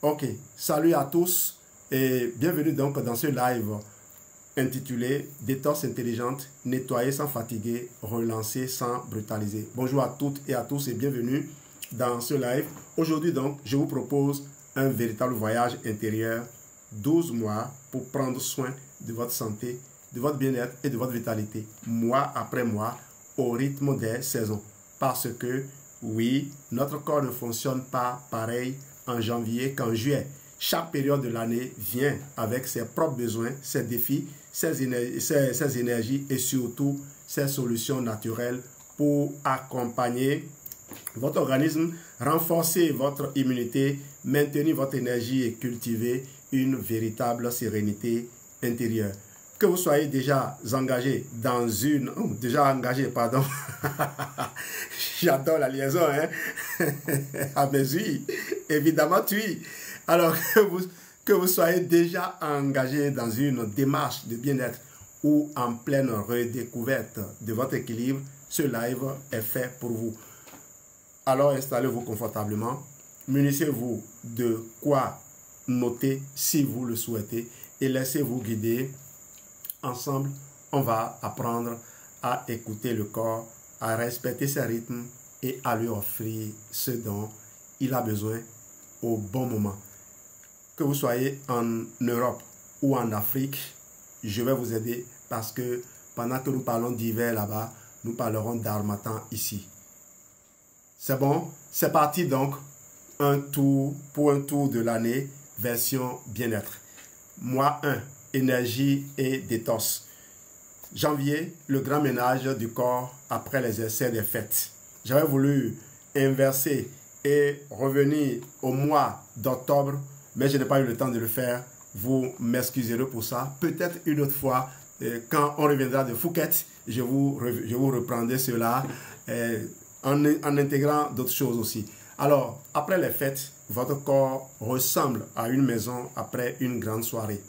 Ok, salut à tous et bienvenue donc dans ce live intitulé Détox intelligente, nettoyer sans fatiguer, relancer sans brutaliser. Bonjour à toutes et à tous et bienvenue dans ce live. Aujourd'hui donc, je vous propose un véritable voyage intérieur, 12 mois pour prendre soin de votre santé, de votre bien-être et de votre vitalité, mois après mois, au rythme des saisons. Parce que, oui, notre corps ne fonctionne pas pareil en janvier qu'en juillet. Chaque période de l'année vient avec ses propres besoins, ses défis, ses énergies et surtout ses solutions naturelles pour accompagner votre organisme, renforcer votre immunité, maintenir votre énergie et cultiver une véritable sérénité intérieure. Que vous soyez déjà engagé dans une... pardon. J'adore la liaison, hein. Ah mais oui, évidemment oui. Alors que vous soyez déjà engagé dans une démarche de bien-être ou en pleine redécouverte de votre équilibre, ce live est fait pour vous. Alors installez-vous confortablement, munissez-vous de quoi noter si vous le souhaitez et laissez-vous guider. Ensemble, on va apprendre à écouter le corps, à respecter ses rythmes et à lui offrir ce dont il a besoin au bon moment. Que vous soyez en Europe ou en Afrique, je vais vous aider parce que pendant que nous parlons d'hiver là-bas, nous parlerons d'harmattan ici. C'est bon? C'est parti donc pour un tour de l'année version bien-être. Mois 1, énergie et détox. Janvier, le grand ménage du corps après les essais des fêtes. J'avais voulu inverser et revenir au mois d'octobre, mais je n'ai pas eu le temps de le faire. Vous m'excuserez pour ça. Peut-être une autre fois, quand on reviendra de Phuket, je vous reprendrai cela en intégrant d'autres choses aussi. Alors, après les fêtes, votre corps ressemble à une maison après une grande soirée.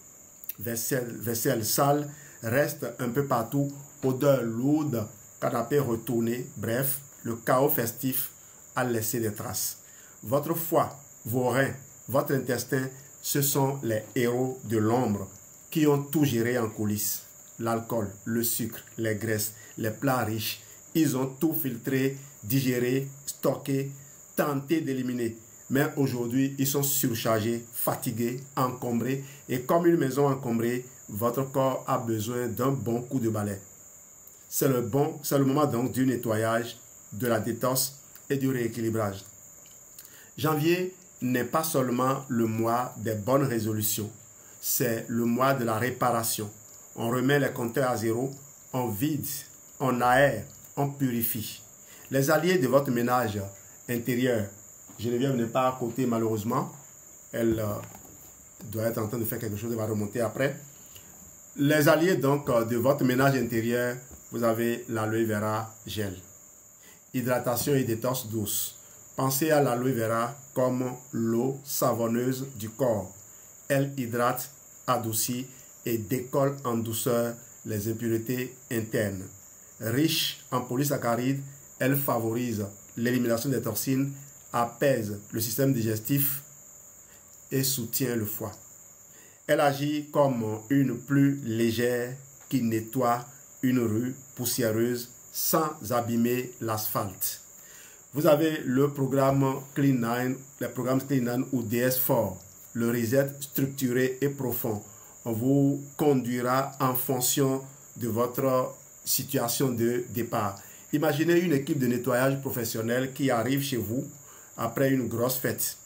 Vaisselle sale reste un peu partout, odeur lourde, canapé retourné, bref, le chaos festif a laissé des traces. Votre foie, vos reins, votre intestin, ce sont les héros de l'ombre qui ont tout géré en coulisses. L'alcool, le sucre, les graisses, les plats riches, ils ont tout filtré, digéré, stocké, tenté d'éliminer. Mais aujourd'hui, ils sont surchargés, fatigués, encombrés. Et comme une maison encombrée, votre corps a besoin d'un bon coup de balai. C'est le moment donc du nettoyage, de la détox et du rééquilibrage. Janvier n'est pas seulement le mois des bonnes résolutions. C'est le mois de la réparation. On remet les compteurs à zéro, on vide, on aère, on purifie. Les alliés de votre ménage intérieur, Geneviève n'est pas à côté malheureusement. Elle doit être en train de faire quelque chose, elle va remonter après. Les alliés donc de votre ménage intérieur, vous avez l'aloe vera gel. Hydratation et détox douce. Pensez à l'aloe vera comme l'eau savonneuse du corps. Elle hydrate, adoucit et décolle en douceur les impuretés internes. Riche en polysaccharides, elle favorise l'élimination des toxines, apaise le système digestif et soutient le foie. Elle agit comme une pluie légère qui nettoie une rue poussiéreuse sans abîmer l'asphalte. Vous avez le programme Clean9, le programme Clean9 ou DS4, le reset structuré et profond. On vous conduira en fonction de votre situation de départ. Imaginez une équipe de nettoyage professionnel qui arrive chez vous après une grosse fête.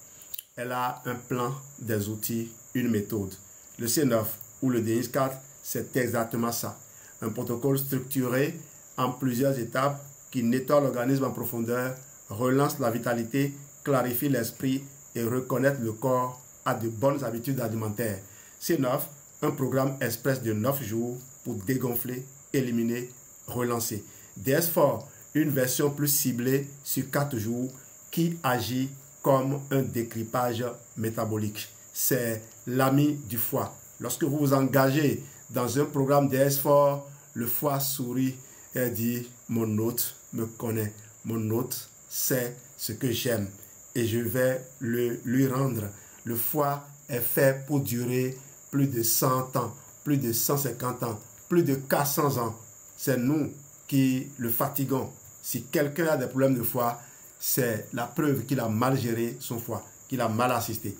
Elle a un plan, des outils, une méthode. Le C9 ou le DX4, c'est exactement ça. Un protocole structuré en plusieurs étapes qui nettoie l'organisme en profondeur, relance la vitalité, clarifie l'esprit et reconnaît le corps à de bonnes habitudes alimentaires. C9, un programme express de 9 jours pour dégonfler, éliminer, relancer. DS4, une version plus ciblée sur 4 jours qui agit comme un décrypage métabolique. C'est l'ami du foie. Lorsque vous vous engagez dans un programme DS4, le foie sourit et dit « Mon hôte me connaît, mon hôte sait ce que j'aime et je vais lui rendre Le foie est fait pour durer plus de 100 ans, plus de 150 ans, plus de 400 ans. C'est nous qui le fatiguons. Si quelqu'un a des problèmes de foie, c'est la preuve qu'il a mal géré son foie, qu'il a mal assisté.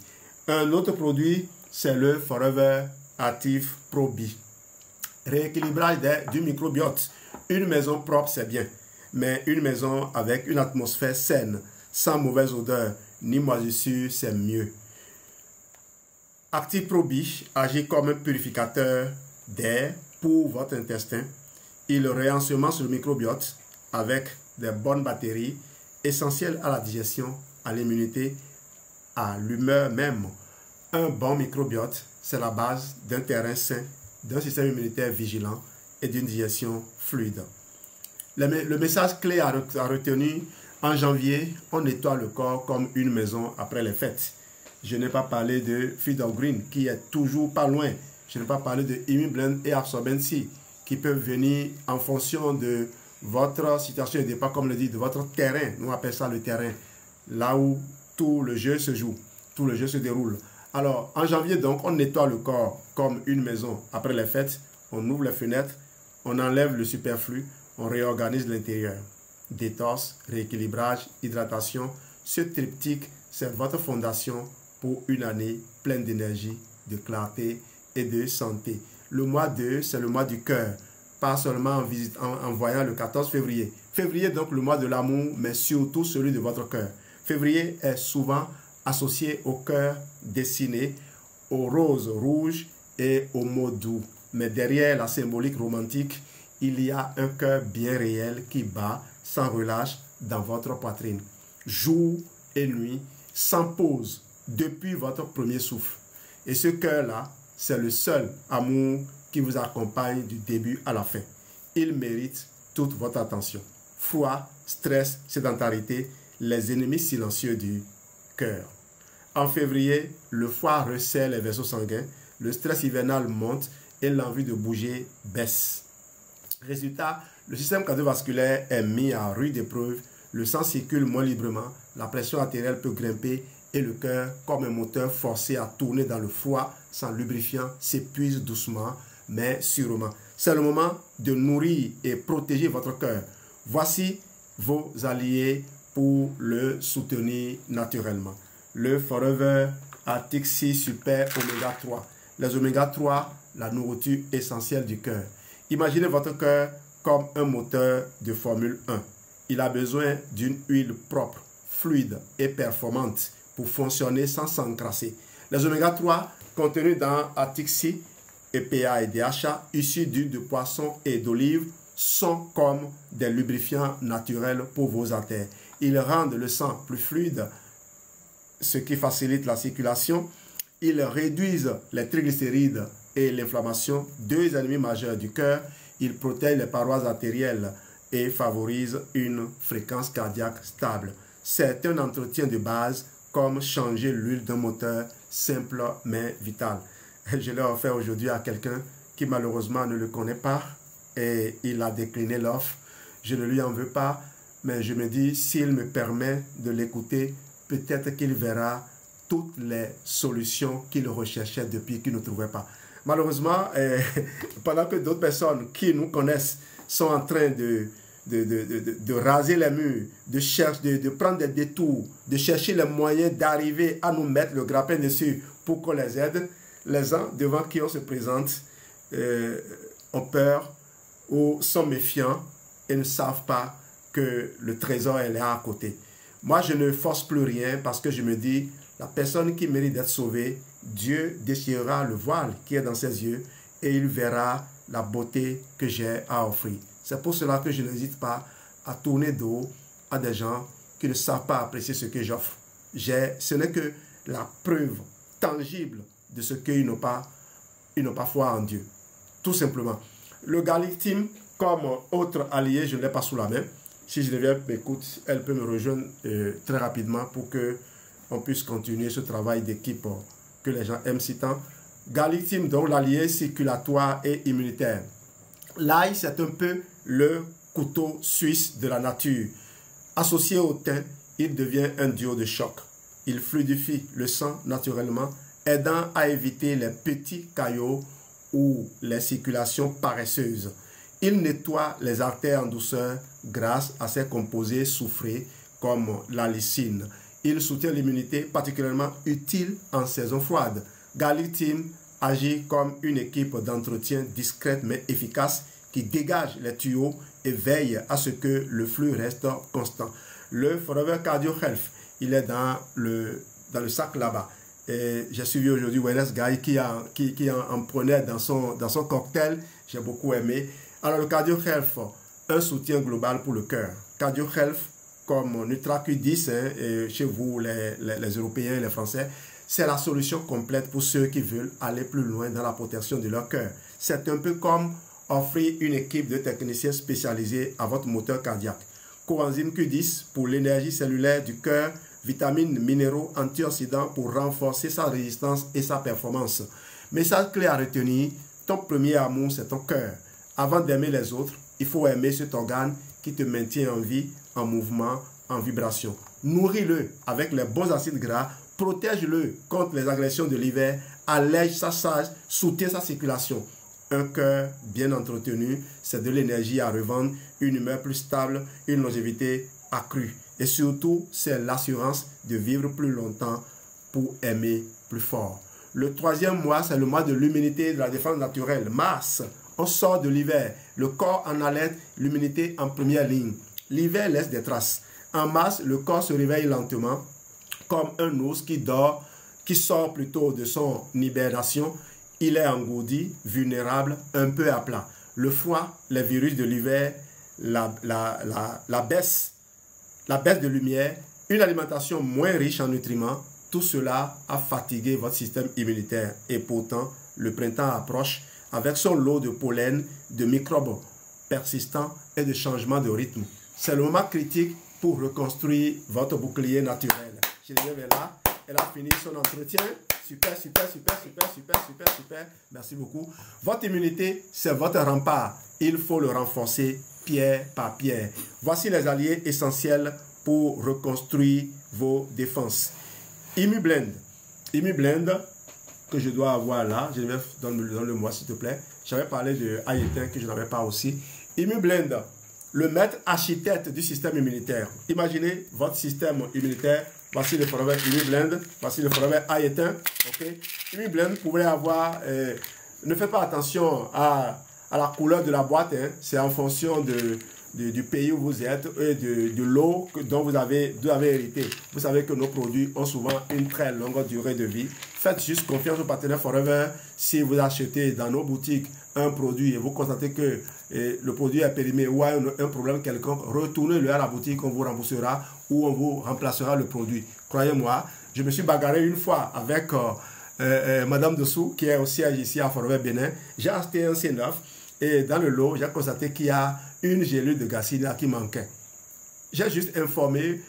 Un autre produit, c'est le Forever Active Pro-B. Rééquilibrage du microbiote. Une maison propre, c'est bien, mais une maison avec une atmosphère saine, sans mauvaise odeur, ni moisissure, c'est mieux. Active Pro-B agit comme un purificateur d'air pour votre intestin. Il réensemence le microbiote avec des bonnes bactéries essentielles à la digestion, à l'immunité, à l'humeur même. Un bon microbiote, c'est la base d'un terrain sain, d'un système immunitaire vigilant et d'une digestion fluide. Le message clé à retenir: en janvier, on nettoie le corps comme une maison après les fêtes. Je n'ai pas parlé de Feed of Green qui est toujours pas loin. Je n'ai pas parlé de Immublend et Absorbency qui peuvent venir en fonction de votre situation de départ, comme le dit, de votre terrain. Nous appelons ça le terrain, là où tout le jeu se joue, tout le jeu se déroule. Alors, en janvier, donc, on nettoie le corps comme une maison. Après les fêtes, on ouvre les fenêtres, on enlève le superflu, on réorganise l'intérieur. Détox, rééquilibrage, hydratation. Ce triptyque, c'est votre fondation pour une année pleine d'énergie, de clarté et de santé. Le mois 2, c'est le mois du cœur. Pas seulement en voyant le 14 février. Février, donc, le mois de l'amour, mais surtout celui de votre cœur. Février est souvent associé au cœur dessiné, aux roses rouges et aux mots doux. Mais derrière la symbolique romantique, il y a un cœur bien réel qui bat sans relâche dans votre poitrine. Jour et nuit, sans pause, depuis votre premier souffle. Et ce cœur-là, c'est le seul amour qui vous accompagne du début à la fin. Il mérite toute votre attention. Froid, stress, sédentarité, les ennemis silencieux du cœur. En février, le foie resserre les vaisseaux sanguins, le stress hivernal monte et l'envie de bouger baisse. Résultat, le système cardiovasculaire est mis à rude épreuve, le sang circule moins librement, la pression artérielle peut grimper et le cœur, comme un moteur forcé à tourner dans le foie sans lubrifiant, s'épuise doucement mais sûrement. C'est le moment de nourrir et protéger votre cœur. Voici vos alliés pour le soutenir naturellement. Le Forever Arctic Sea Super Oméga 3. Les Oméga 3, la nourriture essentielle du cœur. Imaginez votre cœur comme un moteur de Formule 1. Il a besoin d'une huile propre, fluide et performante pour fonctionner sans s'encrasser. Les Oméga 3 contenus dans Arctic Sea, EPA et DHA, issus d'huile de poisson et d'olive, sont comme des lubrifiants naturels pour vos artères. Ils rendent le sang plus fluide, ce qui facilite la circulation. Ils réduisent les triglycérides et l'inflammation, deux ennemis majeurs du cœur. Ils protègent les parois artérielles et favorisent une fréquence cardiaque stable. C'est un entretien de base comme changer l'huile d'un moteur, simple mais vital. Je l'ai offert aujourd'hui à quelqu'un qui malheureusement ne le connaît pas et il a décliné l'offre. Je ne lui en veux pas, mais je me dis, s'il me permet de l'écouter, peut-être qu'il verra toutes les solutions qu'il recherchait depuis qu'il ne trouvait pas. Malheureusement, pendant que d'autres personnes qui nous connaissent sont en train de raser les murs, de prendre des détours, de chercher les moyens d'arriver à nous mettre le grappin dessus pour qu'on les aide, les gens devant qui on se présente ont peur ou sont méfiants et ne savent pas que le trésor est là à côté. Moi, je ne force plus rien parce que je me dis, la personne qui mérite d'être sauvée, Dieu déchirera le voile qui est dans ses yeux et il verra la beauté que j'ai à offrir. C'est pour cela que je n'hésite pas à tourner dos à des gens qui ne savent pas apprécier ce que j'offre. Ce n'est que la preuve tangible de ce qu'ils n'ont pas foi en Dieu. Tout simplement. Le Garlic Team, comme autre allié, je ne l'ai pas sous la main. Si Geneviève m'écoute, elle peut me rejoindre très rapidement pour qu'on puisse continuer ce travail d'équipe que les gens aiment si tant. Garlic Team, donc l'allié circulatoire et immunitaire. L'ail, c'est un peu le couteau suisse de la nature. Associé au thym, il devient un duo de choc. Il fluidifie le sang naturellement, aidant à éviter les petits caillots ou les circulations paresseuses. Il nettoie les artères en douceur grâce à ses composés soufrés comme la lysine. Il soutient l'immunité, particulièrement utile en saison froide. Garlic Team agit comme une équipe d'entretien discrète mais efficace qui dégage les tuyaux et veille à ce que le flux reste constant. Le Forever Cardio Health, il est dans le sac là-bas. J'ai suivi aujourd'hui Wellness Guy qui en prenait dans son cocktail. J'ai beaucoup aimé. Alors le Cardio Health, un soutien global pour le cœur. Cardio Health, comme NutraQ10, chez vous les Européens et les Français, c'est la solution complète pour ceux qui veulent aller plus loin dans la protection de leur cœur. C'est un peu comme offrir une équipe de techniciens spécialisés à votre moteur cardiaque. Coenzyme Q10 pour l'énergie cellulaire du cœur, vitamines, minéraux, antioxydants pour renforcer sa résistance et sa performance. Message clé à retenir, ton premier amour c'est ton cœur. Avant d'aimer les autres, il faut aimer cet organe qui te maintient en vie, en mouvement, en vibration. Nourris-le avec les bons acides gras, protège-le contre les agressions de l'hiver, allège sa charge, soutient sa circulation. Un cœur bien entretenu, c'est de l'énergie à revendre, une humeur plus stable, une longévité accrue. Et surtout, c'est l'assurance de vivre plus longtemps pour aimer plus fort. Le troisième mois, c'est le mois de l'immunité et de la défense naturelle. Mars, on sort de l'hiver. Le corps en alerte, l'immunité en première ligne. L'hiver laisse des traces. En mars, le corps se réveille lentement, comme un ours qui dort, qui sort plutôt de son hibernation. Il est engourdi, vulnérable, un peu à plat. Le froid, les virus de l'hiver, la baisse de lumière, une alimentation moins riche en nutriments, tout cela a fatigué votre système immunitaire. Et pourtant, le printemps approche avec son lot de pollen, de microbes persistants et de changements de rythme. C'est le moment critique pour reconstruire votre bouclier naturel. Geneviève est là, elle a fini son entretien. Super, super, super, super, super, super, super. Merci beaucoup. Votre immunité, c'est votre rempart. Il faut le renforcer pierre par pierre. Voici les alliés essentiels pour reconstruire vos défenses. ImmuBlend. ImmuBlend, que je dois avoir là. Geneviève, donne-le-moi s'il te plaît. J'avais parlé de Ayetin que je n'avais pas aussi. ImmuBlend, le maître architecte du système immunitaire. Imaginez votre système immunitaire. Voici le Forever ImmuBlend. Voici le Forever Ayetin. Okay. ImmuBlend, vous pouvez avoir... ne faites pas attention à la couleur de la boîte. Hein. C'est en fonction du pays où vous êtes et de l'eau dont vous avez hérité. Vous savez que nos produits ont souvent une très longue durée de vie. Faites juste confiance au partenaire Forever. Si vous achetez dans nos boutiques un produit et vous constatez que le produit est périmé ou a un problème quelconque, retournez-le à la boutique, on vous remboursera ou on vous remplacera le produit. Croyez-moi, je me suis bagarré une fois avec Madame Dessous, qui est au siège ici à Forever Bénin. J'ai acheté un C9 et dans le lot, j'ai constaté qu'il y a une gélule de Garcinia qui manquait. J'ai juste informé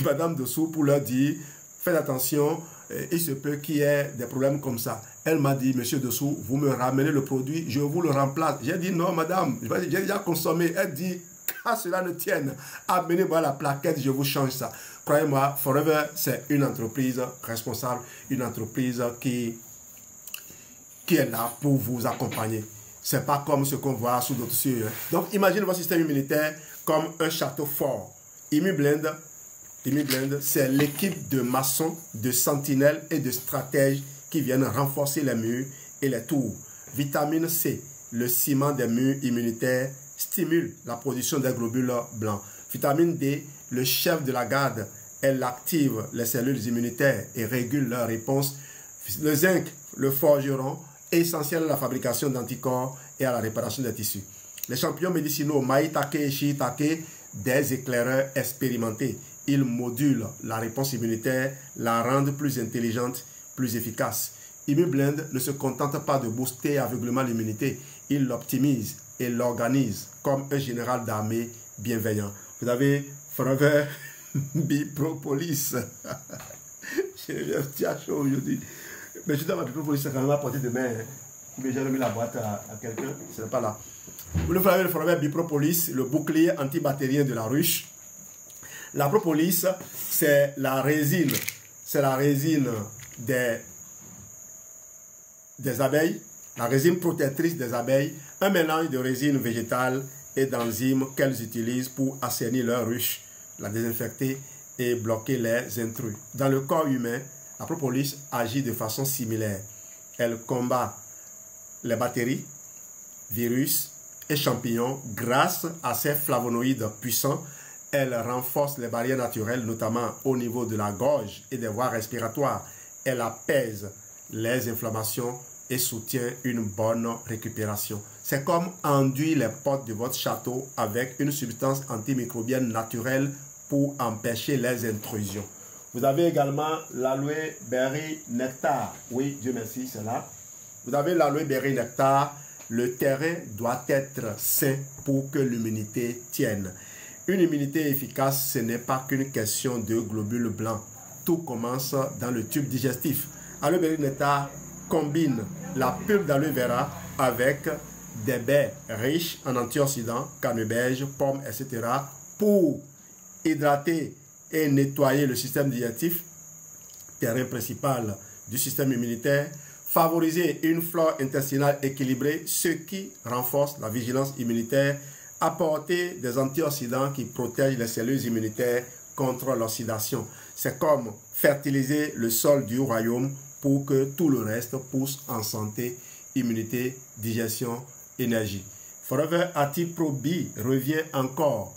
Madame Dessous pour leur dire, faites attention, il se peut qu'il y ait des problèmes comme ça. Elle m'a dit, Monsieur Dessous, vous me ramenez le produit, je vous le remplace. J'ai dit, non, madame, j'ai déjà consommé. Elle dit, qu'à cela ne tienne, amenez-moi la plaquette, je vous change ça. Croyez-moi, Forever, c'est une entreprise responsable, une entreprise qui est là pour vous accompagner. Ce n'est pas comme ce qu'on voit sous d'autres cieux. Donc, imaginez votre système immunitaire comme un château fort. ImmuBlend, c'est l'équipe de maçons, de sentinelles et de stratèges qui viennent renforcer les murs et les tours. Vitamine C, le ciment des murs immunitaires, stimule la production des globules blancs. Vitamine D, le chef de la garde, elle active les cellules immunitaires et régule leur réponse. Le zinc, le forgeron, essentiel à la fabrication d'anticorps et à la réparation des tissus. Les champignons médicinaux, maïtake et shiitake, des éclaireurs expérimentés. Ils modulent la réponse immunitaire, la rendent plus intelligente, plus efficace. ImmuBlend ne se contente pas de booster aveuglément l'immunité, il l'optimise et l'organise comme un général d'armée bienveillant. Vous avez Forever Bipropolis. J'ai chaud aujourd'hui. Mais je dois ma Bipropolis, c'est quand même à portée de main. Mais j'ai remis la boîte à quelqu'un, ce n'est pas là. Vous le Forever Bipropolis, le bouclier antibactérien de la ruche. La propolis, c'est la résine c'est la résine des abeilles, la résine protectrice des abeilles, un mélange de résine végétale et d'enzymes qu'elles utilisent pour assainir leur ruche, la désinfecter et bloquer les intrus. Dans le corps humain, la propolis agit de façon similaire. Elle combat les bactéries, virus et champignons grâce à ses flavonoïdes puissants. Elle renforce les barrières naturelles, notamment au niveau de la gorge et des voies respiratoires. Elle apaise les inflammations et soutient une bonne récupération. C'est comme enduire les portes de votre château avec une substance antimicrobienne naturelle pour empêcher les intrusions. Vous avez également l'aloe berry nectar. Oui, Dieu merci, c'est là. Vous avez l'aloe berry nectar. Le terrain doit être sain pour que l'immunité tienne. Une immunité efficace, ce n'est pas qu'une question de globules blancs. Tout commence dans le tube digestif. Aloe berry nectar combine la pulpe d'aloe vera avec des baies riches en antioxydants, canneberge, pommes, etc. pour hydrater et nettoyer le système digestif, terrain principal du système immunitaire, favoriser une flore intestinale équilibrée, ce qui renforce la vigilance immunitaire, apporter des antioxydants qui protègent les cellules immunitaires contre l'oxydation. C'est comme fertiliser le sol du royaume pour que tout le reste pousse en santé, immunité, digestion, énergie. Forever Active Pro B revient encore.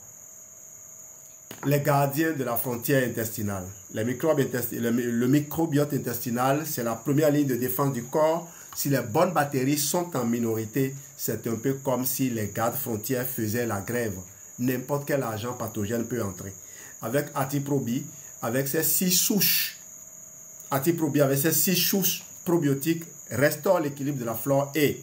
Les gardiens de la frontière intestinale. Le microbiote intestinal, c'est la première ligne de défense du corps. Si les bonnes bactéries sont en minorité, c'est un peu comme si les gardes frontières faisaient la grève. N'importe quel agent pathogène peut entrer. Avec ActiPro-B, avec ses 6 souches, ActiPro-B avec ses 6 souches probiotiques, restaure l'équilibre de la flore et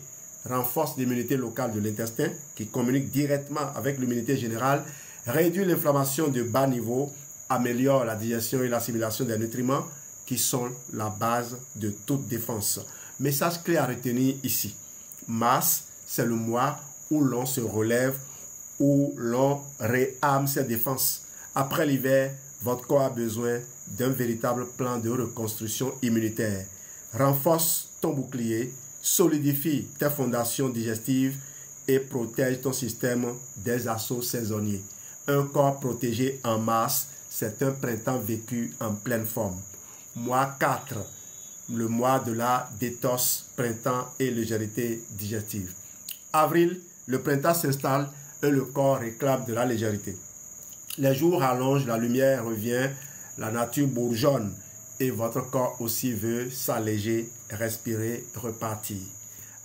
renforce l'immunité locale de l'intestin qui communique directement avec l'immunité générale, réduit l'inflammation de bas niveau, améliore la digestion et l'assimilation des nutriments qui sont la base de toute défense. Message clé à retenir ici. Mars, c'est le mois où l'on se relève, où l'on réarme ses défenses. Après l'hiver, votre corps a besoin d'un véritable plan de reconstruction immunitaire. Renforce ton bouclier, solidifie tes fondations digestives et protège ton système des assauts saisonniers. Un corps protégé en mars, c'est un printemps vécu en pleine forme. Mois 4, le mois de la détox, printemps et légèreté digestive. Avril, le printemps s'installe et le corps réclame de la légèreté. Les jours rallongent, la lumière revient, la nature bourgeonne et votre corps aussi veut s'alléger, respirer, repartir.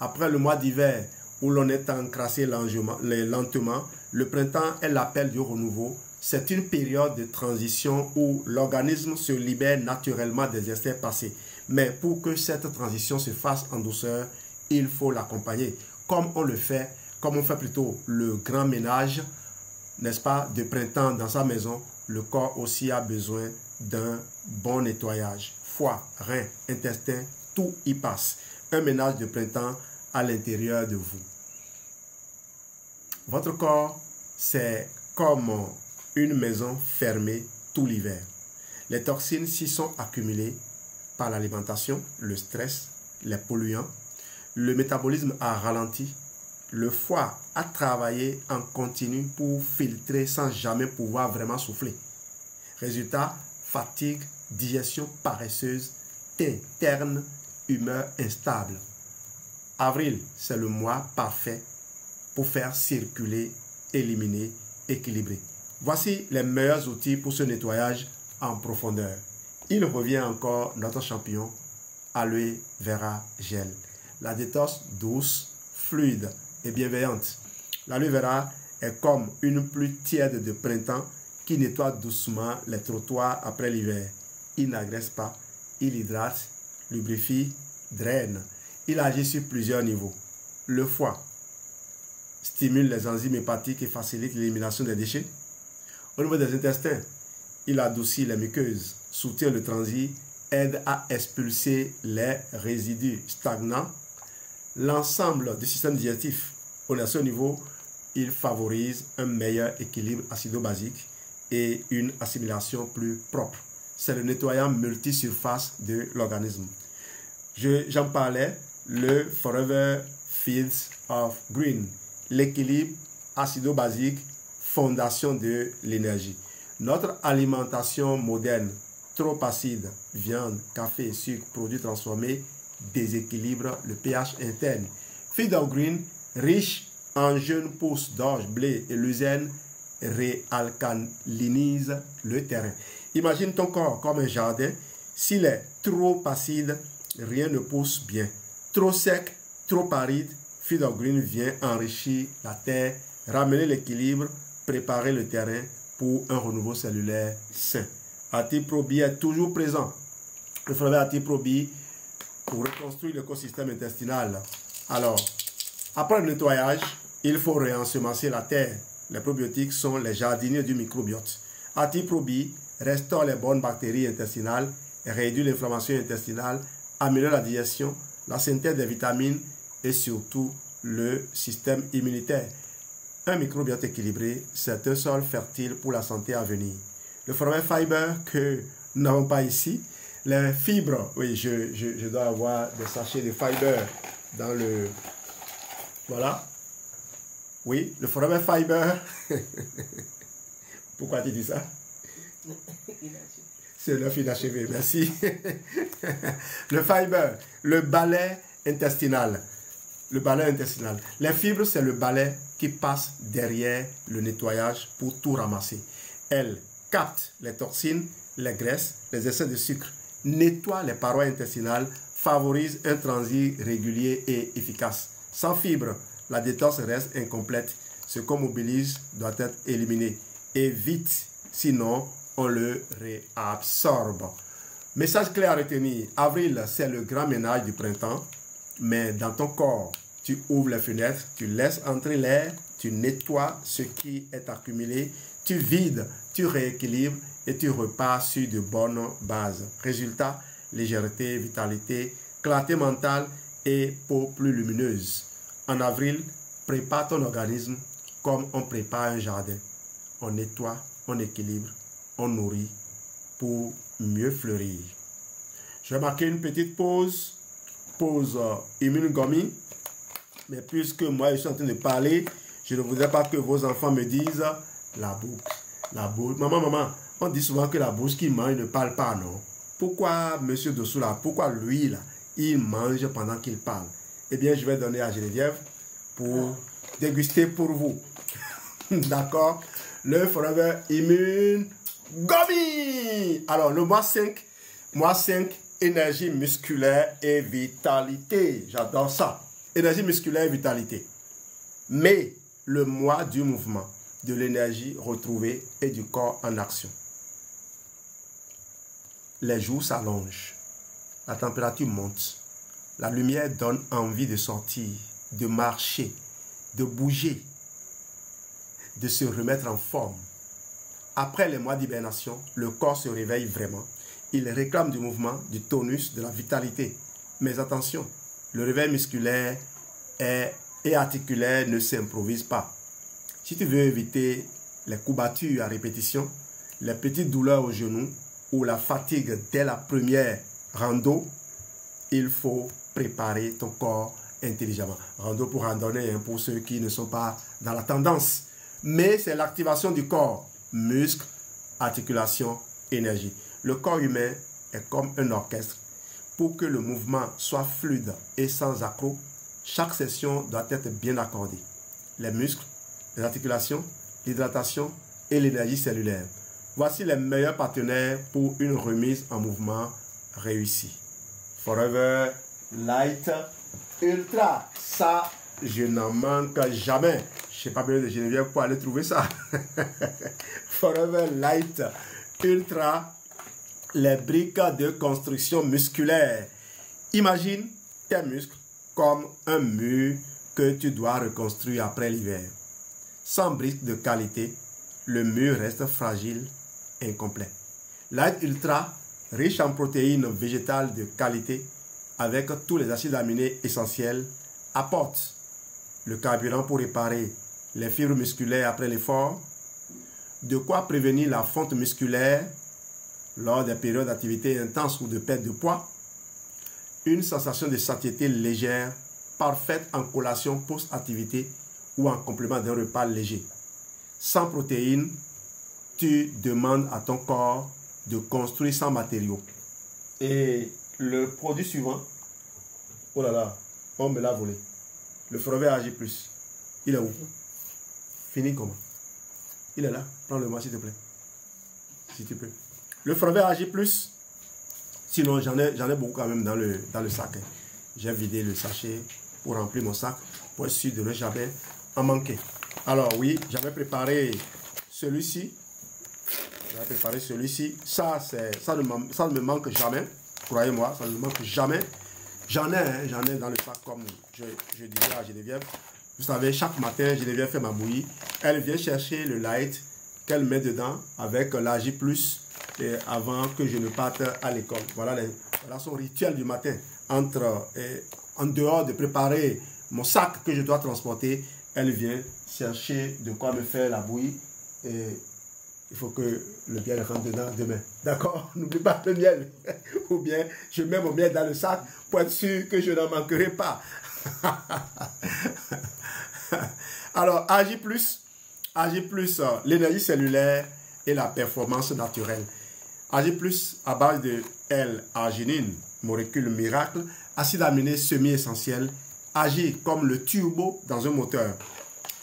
Après le mois d'hiver où l'on est encrassé lentement, le printemps est l'appel du renouveau. C'est une période de transition où l'organisme se libère naturellement des essais passés. Mais pour que cette transition se fasse en douceur, il faut l'accompagner. Comme on fait plutôt le grand ménage, n'est-ce pas, de printemps dans sa maison, le corps aussi a besoin d'un bon nettoyage. Foie, rein, intestin, tout y passe. Un ménage de printemps à l'intérieur de vous. Votre corps, c'est comme une maison fermée tout l'hiver. Les toxines s'y sont accumulées par l'alimentation, le stress, les polluants. Le métabolisme a ralenti. Le foie a travaillé en continu pour filtrer sans jamais pouvoir vraiment souffler. Résultat, fatigue, digestion paresseuse, teint terne, humeur instable. Avril, c'est le mois parfait pour faire circuler, éliminer, équilibrer. Voici les meilleurs outils pour ce nettoyage en profondeur. Il revient encore notre champion, Aloe Vera Gel. La détox douce, fluide et bienveillante. L'aloe vera est comme une pluie tiède de printemps qui nettoie doucement les trottoirs après l'hiver. Il n'agresse pas, il hydrate, lubrifie, draine. Il agit sur plusieurs niveaux. Le foie stimule les enzymes hépatiques et facilite l'élimination des déchets. Au niveau des intestins, il adoucit les muqueuses, soutient le transit, aide à expulser les résidus stagnants. L'ensemble du système digestif, au niveau, il favorise un meilleur équilibre acido-basique et une assimilation plus propre. c'est le nettoyant multisurface de l'organisme. J'en parlais, le Forever Fields of Green, l'équilibre acido-basique, fondation de l'énergie. Notre alimentation moderne, trop acide, viande, café, sucre, produits transformés, déséquilibre le pH interne. Fields of Green, riche en jeunes pousses d'orge, blé et luzerne, réalcalinise le terrain. Imagine ton corps comme un jardin. S'il est trop acide, rien ne pousse bien. Trop sec, trop aride, Fields of Green vient enrichir la terre, ramener l'équilibre, préparer le terrain pour un renouveau cellulaire sain. AtiProBio est toujours présent. Le forever AtiProBio pour reconstruire l'écosystème intestinal. Alors, après le nettoyage, il faut réensemencer la terre. Les probiotiques sont les jardiniers du microbiote. AtiProBio restaure les bonnes bactéries intestinales, réduit l'inflammation intestinale, améliore la digestion, la synthèse des vitamines et surtout le système immunitaire. Un microbiote équilibré, c'est un sol fertile pour la santé à venir. Le Forever Fiber que nous n'avons pas ici, les fibres, oui, je dois avoir des sachets de fiber dans le... Voilà. Oui, le Forever Fiber. Pourquoi tu dis ça? C'est l'œuf inachevé, merci. Le fiber, le balai intestinal. Le balai intestinal. Les fibres, c'est le balai qui passe derrière le nettoyage pour tout ramasser. Elles captent les toxines, les graisses, les excès de sucre, nettoient les parois intestinales, favorisent un transit régulier et efficace. Sans fibres, la détox reste incomplète. Ce qu'on mobilise doit être éliminé. Et vite, sinon on le réabsorbe. Message clair à retenir. Avril, c'est le grand ménage du printemps. Mais dans ton corps, tu ouvres les fenêtres, tu laisses entrer l'air, tu nettoies ce qui est accumulé, tu vides, tu rééquilibres et tu repars sur de bonnes bases. Résultat, légèreté, vitalité, clarté mentale et peau plus lumineuse. En avril, prépare ton organisme comme on prépare un jardin. On nettoie, on équilibre, on nourrit pour mieux fleurir. Je vais marquer une petite pause Immune Gummy. Mais puisque moi je suis en train de parler, je ne voudrais pas que vos enfants me disent la bouche, la bouche. Maman, on dit souvent que la bouche qui mange ne parle pas, non? Pourquoi monsieur dessous là, pourquoi lui là, il mange pendant qu'il parle? Eh bien, je vais donner à Geneviève pour déguster pour vous. D'accord? Le Forever Immune Gummy. Alors, le mois 5, énergie musculaire et vitalité. J'adore ça. Énergie musculaire et vitalité. Mais le mois du mouvement, de l'énergie retrouvée et du corps en action. Les jours s'allongent. La température monte. La lumière donne envie de sortir, de marcher, de bouger, de se remettre en forme. Après les mois d'hibernation, le corps se réveille vraiment. Il réclame du mouvement, du tonus, de la vitalité. Mais attention, le réveil musculaire et articulaire ne s'improvise pas. Si tu veux éviter les courbatures à répétition, les petites douleurs aux genoux ou la fatigue dès la première rando, il faut préparer ton corps intelligemment. Rando pour randonner, hein, pour ceux qui ne sont pas dans la tendance. Mais c'est l'activation du corps, muscles, articulation, énergie. Le corps humain est comme un orchestre. Pour que le mouvement soit fluide et sans accroc, chaque session doit être bien accordée. Les muscles, les articulations, l'hydratation et l'énergie cellulaire. Voici les meilleurs partenaires pour une remise en mouvement réussie. Forever Light Ultra. Ça, je n'en manque jamais. Je n'ai pas besoin de Geneviève pour aller trouver ça. Forever Light Ultra. Les briques de construction musculaire. Imagine tes muscles comme un mur que tu dois reconstruire après l'hiver. Sans briques de qualité, le mur reste fragile, incomplet. Light Ultra, riche en protéines végétales de qualité, avec tous les acides aminés essentiels, apporte le carburant pour réparer les fibres musculaires après l'effort, de quoi prévenir la fonte musculaire, lors des périodes d'activité intense ou de perte de poids, une sensation de satiété légère, parfaite en collation post-activité ou en complément d'un repas léger. Sans protéines, tu demandes à ton corps de construire sans matériaux. Et le produit suivant, oh là là, on me l'a volé. Le Forever AG+. Il est où? Fini comment? Il est là. Prends-le-moi s'il te plaît. Si tu peux. Le Forever AG+, sinon j'en ai beaucoup quand même dans le sac. J'ai vidé le sachet pour remplir mon sac pour être sûr de ne jamais en manquer. Alors oui, j'avais préparé celui-ci. Ça ne me manque jamais. Croyez-moi, ça ne me manque jamais. J'en ai dans le sac comme je disais à Geneviève. Vous savez, chaque matin, Geneviève fait ma bouillie. Elle vient chercher le light qu'elle met dedans avec l'AG+, avant que je ne parte à l'école. Voilà son rituel du matin. En dehors de préparer mon sac que je dois transporter, elle vient chercher de quoi me faire la bouillie. Et il faut que le miel rentre dedans demain. D'accord? N'oublie pas le miel. Ou bien, je mets mon miel dans le sac pour être sûr que je n'en manquerai pas. Alors, AG+, l'énergie cellulaire et la performance naturelle. AG+, à base de L-arginine, molécule miracle, acide aminé semi-essentiel, agit comme le turbo dans un moteur.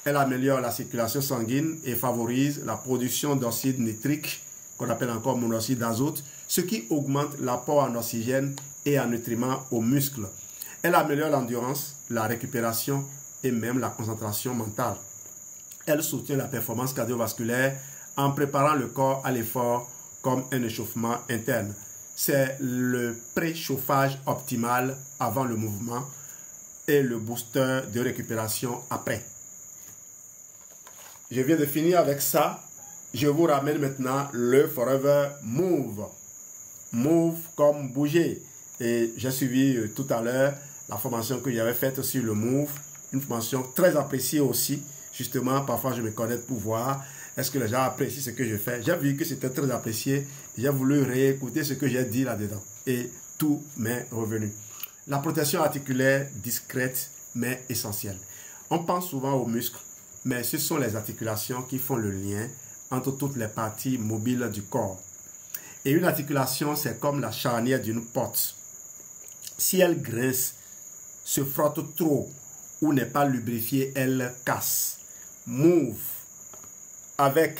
Elle améliore la circulation sanguine et favorise la production d'oxyde nitrique, qu'on appelle encore monoxyde d'azote, ce qui augmente l'apport en oxygène et en nutriments aux muscles. Elle améliore l'endurance, la récupération et même la concentration mentale. Elle soutient la performance cardiovasculaire en préparant le corps à l'effort comme un échauffement interne. C'est le préchauffage optimal avant le mouvement et le booster de récupération après. Je viens de finir avec ça. Je vous ramène maintenant le Forever Move. Move comme bouger. Et j'ai suivi tout à l'heure la formation que j'avais faite sur le Move. Une formation très appréciée aussi. Justement, parfois je me connecte pour voir est-ce que les gens apprécient ce que je fais. J'ai vu que c'était très apprécié. J'ai voulu réécouter ce que j'ai dit là-dedans. Et tout m'est revenu. La protection articulaire discrète mais essentielle. On pense souvent aux muscles, mais ce sont les articulations qui font le lien entre toutes les parties mobiles du corps. Et une articulation, c'est comme la charnière d'une porte. Si elle grince, se frotte trop ou n'est pas lubrifiée, elle casse. Move avec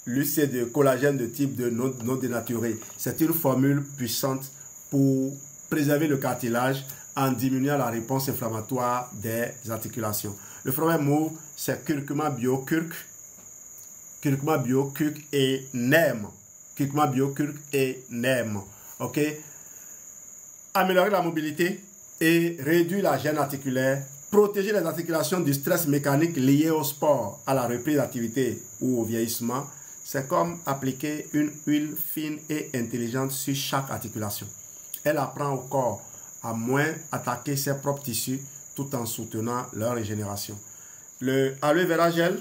l'UC de collagène de type de non dénaturé. C'est une formule puissante pour préserver le cartilage en diminuant la réponse inflammatoire des articulations. Le Forever Move, c'est curcuma bio curc et neem. Curcuma bio curc et neem. Ok? Améliorer la mobilité et réduire la gêne articulaire. Protéger les articulations du stress mécanique lié au sport, à la reprise d'activité ou au vieillissement. C'est comme appliquer une huile fine et intelligente sur chaque articulation. Elle apprend au corps à moins attaquer ses propres tissus tout en soutenant leur régénération. Le aloe vera gel,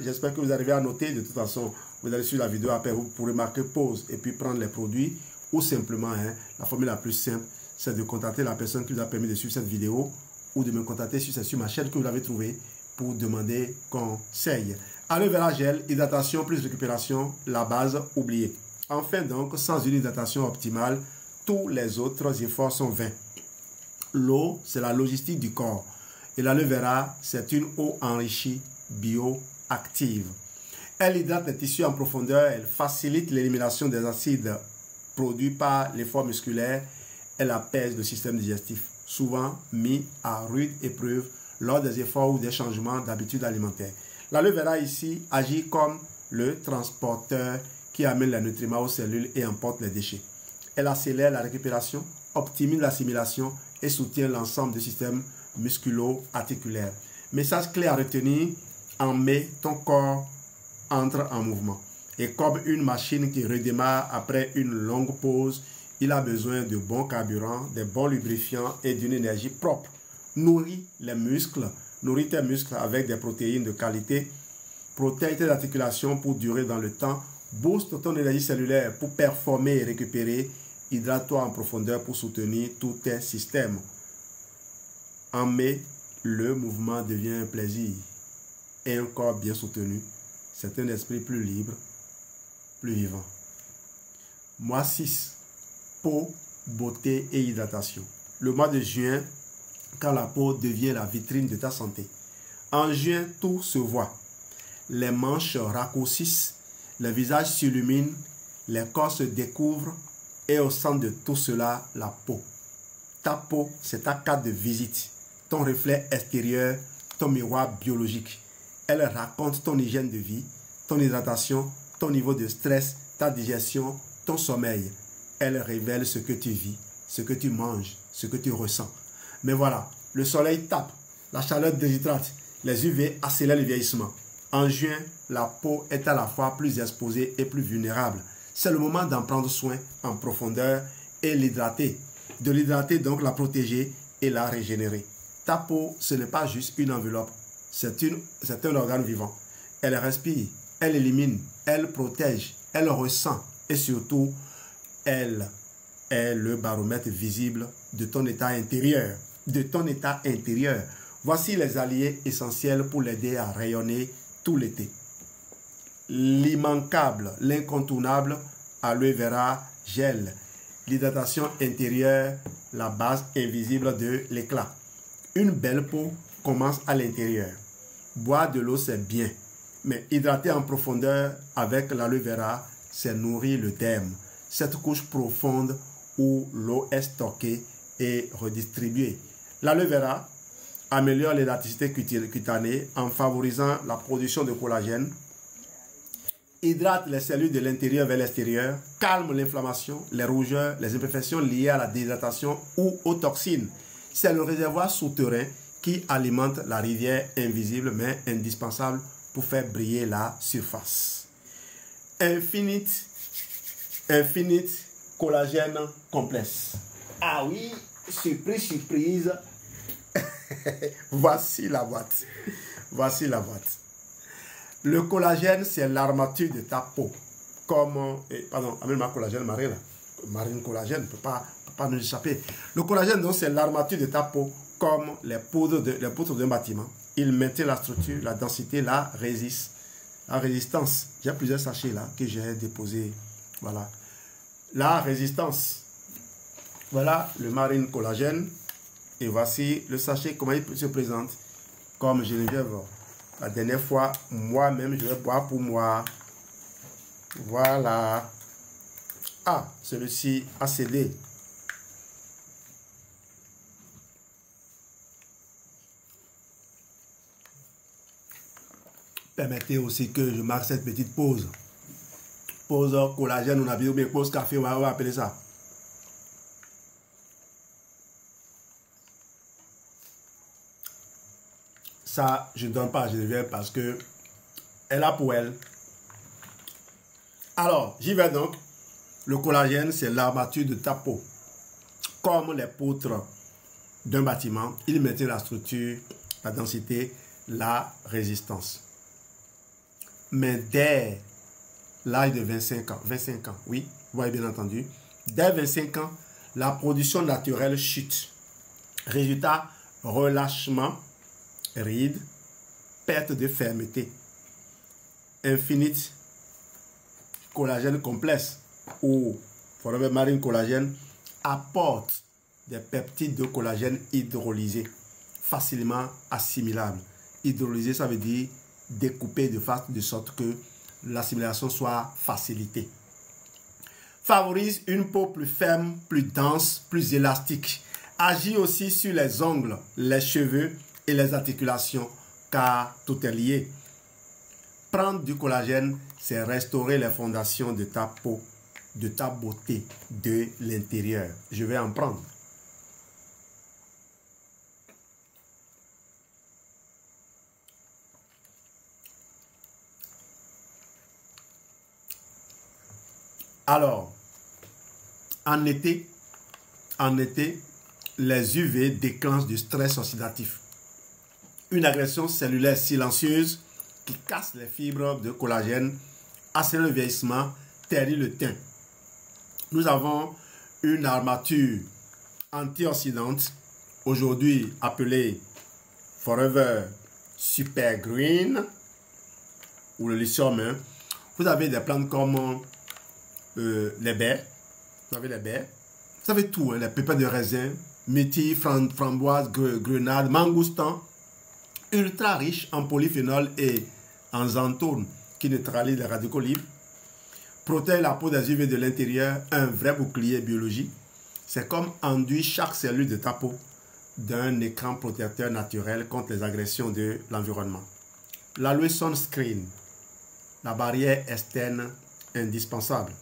j'espère que vous arrivez à noter. De toute façon, vous allez sur la vidéo après, vous pourrez marquer pause et puis prendre les produits. Ou simplement, la formule la plus simple, c'est de contacter la personne qui vous a permis de suivre cette vidéo ou de me contacter sur ma chaîne que vous l'avez trouvée pour demander conseil. Aloe vera gel, hydratation plus récupération, la base oubliée. Enfin donc, sans une hydratation optimale, tous les autres efforts sont vains. L'eau, c'est la logistique du corps. Et l'aloe vera, c'est une eau enrichie bioactive. Elle hydrate les tissus en profondeur, elle facilite l'élimination des acides produits par l'effort musculaire, elle apaise le système digestif, souvent mis à rude épreuve lors des efforts ou des changements d'habitude alimentaire. L'aloe vera ici agit comme le transporteur qui amène les nutriments aux cellules et emporte les déchets. Elle accélère la récupération, optimise l'assimilation et soutient l'ensemble du système musculo-articulaire. Message clé à retenir, en mai, ton corps entre en mouvement. Et comme une machine qui redémarre après une longue pause, il a besoin de bons carburants, de bons lubrifiants et d'une énergie propre. Nourris les muscles, nourris tes muscles avec des protéines de qualité, protège tes articulations pour durer dans le temps Booste ton énergie cellulaire pour performer et récupérer. Hydrate-toi en profondeur pour soutenir tous tes systèmes. En mai, le mouvement devient un plaisir et un corps bien soutenu. C'est un esprit plus libre, plus vivant. Mois 6, peau, beauté et hydratation. Le mois de juin, quand la peau devient la vitrine de ta santé. En juin, tout se voit. Les manches raccourcissent, le visage s'illumine, les corps se découvrent et au centre de tout cela, la peau. Ta peau, c'est ta carte de visite, ton reflet extérieur, ton miroir biologique. Elle raconte ton hygiène de vie, ton hydratation, ton niveau de stress, ta digestion, ton sommeil. Elle révèle ce que tu vis, ce que tu manges, ce que tu ressens. Mais voilà, le soleil tape, la chaleur déshydrate, les UV accélèrent le vieillissement. En juin, la peau est à la fois plus exposée et plus vulnérable. C'est le moment d'en prendre soin en profondeur et l'hydrater. De l'hydrater, donc la protéger et la régénérer. Ta peau, ce n'est pas juste une enveloppe, c'est un organe vivant. Elle respire, elle élimine, elle protège, elle ressent et surtout, elle est le baromètre visible de ton état intérieur. Voici les alliés essentiels pour l'aider à rayonner tout l'été. L'immanquable, l'incontournable, aloe vera gel. L'hydratation intérieure, la base invisible de l'éclat. Une belle peau commence à l'intérieur. Boire de l'eau, c'est bien. Mais hydrater en profondeur avec l'aloe vera, c'est nourrir le derme. Cette couche profonde où l'eau est stockée et redistribuée. L'aloe vera améliore l'élasticité cutanée en favorisant la production de collagène, hydrate les cellules de l'intérieur vers l'extérieur, calme l'inflammation, les rougeurs, les imperfections liées à la déshydratation ou aux toxines. C'est le réservoir souterrain qui alimente la rivière invisible mais indispensable pour faire briller la surface. Infinite collagène complexe. Ah oui, surprise. Voici la boîte. Le collagène, c'est l'armature de ta peau. Amène-moi collagène, Marine collagène, ne peut pas nous échapper. Le collagène, donc, c'est l'armature de ta peau, comme les poutres d'un bâtiment. Il maintient la structure, la densité, la résistance. J'ai plusieurs sachets là que j'ai déposés. Voilà. La résistance. Voilà le Marine collagène. Et voici le sachet, comment il se présente. Comme Geneviève, la dernière fois, moi-même, je vais boire pour moi. Voilà. Ah, celui-ci a cédé. Permettez aussi que je marque cette petite pause. Pause collagène, on a vu, mais pause café, on va appeler ça. Ça, je ne donne pas à Geneviève parce que elle a pour elle. Alors, j'y vais donc. Le collagène, c'est l'armature de ta peau. Comme les poutres d'un bâtiment, il maintient la structure, la densité, la résistance. Mais dès l'âge de 25 ans, oui, vous voyez bien entendu, dès 25 ans, la production naturelle chute. Résultat, relâchement, rides, perte de fermeté. Infinite collagène complexe ou Forever Marine collagène apporte des peptides de collagène hydrolysés, facilement assimilables. Hydrolysé, ça veut dire découpé de sorte que l'assimilation soit facilitée. Favorise une peau plus ferme, plus dense, plus élastique. Agit aussi sur les ongles, les cheveux et les articulations, car tout est lié. Prendre du collagène, c'est restaurer les fondations de ta peau, de ta beauté, de l'intérieur. Je vais en prendre. Alors, en été, les UV déclenchent du stress oxydatif. Une agression cellulaire silencieuse qui casse les fibres de collagène accélère le vieillissement, ternit le teint. Nous avons une armature antioxydante, aujourd'hui appelée Forever Super Green, ou le lithium. Hein. Vous avez des plantes comme les baies, vous avez tout, hein, les pépins de raisin, myrtille, framboise, grenade, mangoustan, ultra riche en polyphénol et en xanthone qui neutralise les radicaux libres, protège la peau des UV de l'intérieur, un vrai bouclier biologique. C'est comme enduire chaque cellule de ta peau d'un écran protecteur naturel contre les agressions de l'environnement. L'aloe sunscreen, la barrière externe indispensable.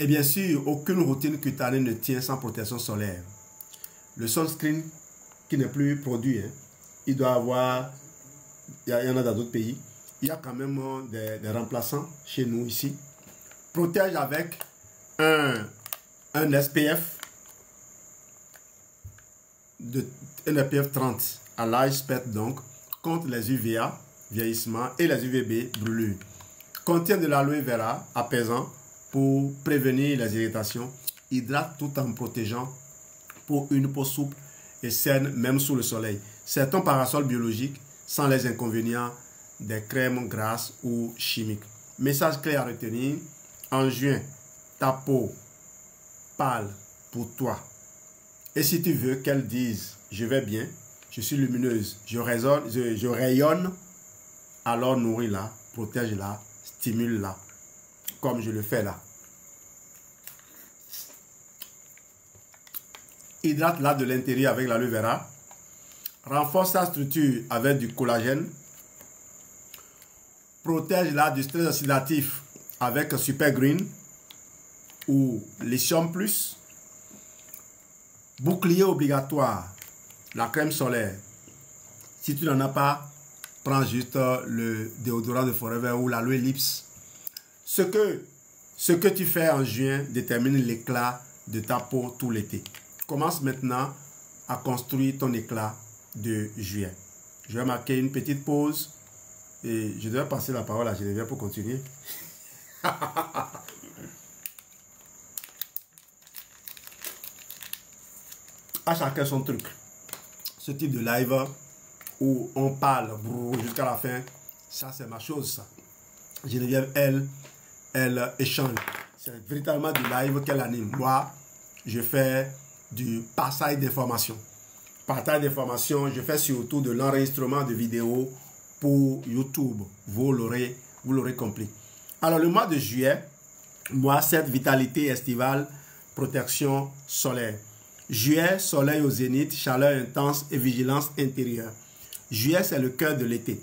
Et bien sûr, aucune routine cutanée ne tient sans protection solaire. Le sunscreen qui n'est plus produit, hein, il doit avoir, il y en a dans d'autres pays, il y a quand même des remplaçants chez nous ici. Protège avec un SPF, un SPF 30 à large spectre donc, contre les UVA, vieillissement, et les UVB, brûlure. Contient de l'aloe vera apaisant pour prévenir les irritations. Hydrate tout en protégeant pour une peau souple et saine même sous le soleil. C'est un parasol biologique sans les inconvénients des crèmes grasses ou chimiques. Message clé à retenir. En juin, ta peau parle pour toi. Et si tu veux qu'elle dise « Je vais bien, je suis lumineuse, je rayonne », alors nourris-la, protège-la, stimule-la, comme je le fais là. Hydrate-la de l'intérieur avec l'aloe vera. Renforce sa structure avec du collagène. Protège-la du stress oxydatif avec Super Green ou Lithium Plus. Bouclier obligatoire, la crème solaire. Si tu n'en as pas, prends juste le déodorant de Forever ou l'aloe lips. Ce que tu fais en juin détermine l'éclat de ta peau tout l'été. Commence maintenant à construire ton éclat de juillet. Je vais marquer une petite pause et je dois passer la parole à Geneviève pour continuer. À chacun son truc. Ce type de live où on parle jusqu'à la fin, ça c'est ma chose ça. Geneviève, elle échange. C'est véritablement du live qu'elle anime. Moi, je fais du partage d'informations. Partage d'informations, je fais surtout de l'enregistrement de vidéos pour YouTube. Vous l'aurez compris. Alors le mois de juillet, moi, cette vitalité estivale, protection solaire. Juillet, soleil au zénith, chaleur intense et vigilance intérieure. Juillet, c'est le cœur de l'été.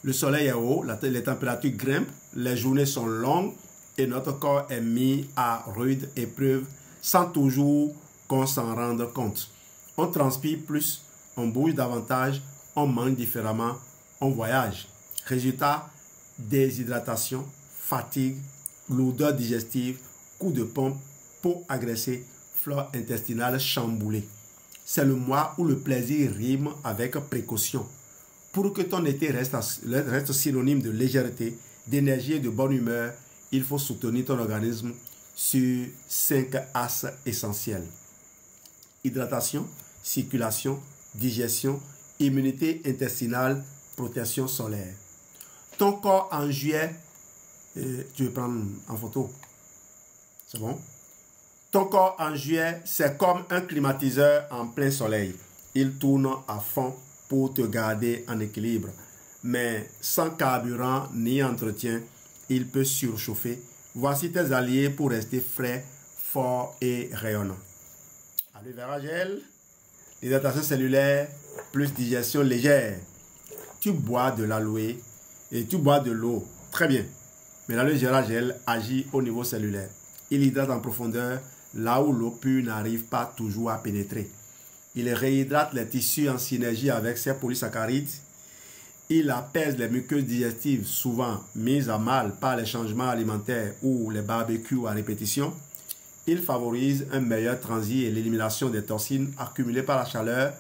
Le soleil est haut, les températures grimpent, les journées sont longues et notre corps est mis à rude épreuve sans toujours qu'on s'en rende compte. On transpire plus, on bouge davantage, on mange différemment, on voyage. Résultat, déshydratation, fatigue, lourdeur digestive, coup de pompe, peau agressée, flore intestinale chamboulée. C'est le mois où le plaisir rime avec précaution. Pour que ton été reste synonyme de légèreté, d'énergie et de bonne humeur, il faut soutenir ton organisme sur 5 axes essentiels. Hydratation, circulation, digestion, immunité intestinale, protection solaire. Ton corps en juillet, tu veux prendre en photo, c'est bon? Ton corps en juillet, c'est comme un climatiseur en plein soleil. Il tourne à fond pour te garder en équilibre. Mais sans carburant ni entretien, il peut surchauffer. Voici tes alliés pour rester frais, fort et rayonnant. Aloe vera gel, hydratation cellulaire, plus digestion légère. Tu bois de l'aloe et tu bois de l'eau. Très bien. Mais l'aloe vera gel agit au niveau cellulaire. Il hydrate en profondeur là où l'eau pure n'arrive pas toujours à pénétrer. Il réhydrate les tissus en synergie avec ses polysaccharides. Il apaise les muqueuses digestives souvent mises à mal par les changements alimentaires ou les barbecues à répétition. Il favorise un meilleur transit et l'élimination des toxines accumulées par la chaleur.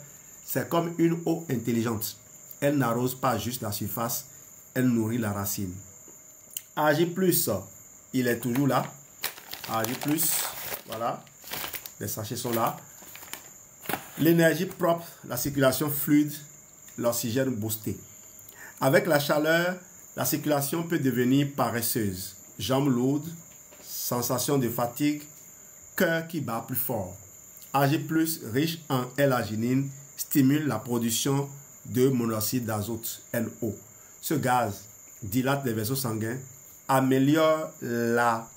C'est comme une eau intelligente. Elle n'arrose pas juste la surface, elle nourrit la racine. AG+, il est toujours là. AG+, voilà. Les sachets sont là. L'énergie propre, la circulation fluide, l'oxygène boosté. Avec la chaleur, la circulation peut devenir paresseuse. Jambes lourdes, sensation de fatigue, cœur qui bat plus fort. AG+, riche en L-arginine, stimule la production de monoxyde d'azote, NO. Ce gaz dilate les vaisseaux sanguins, améliore la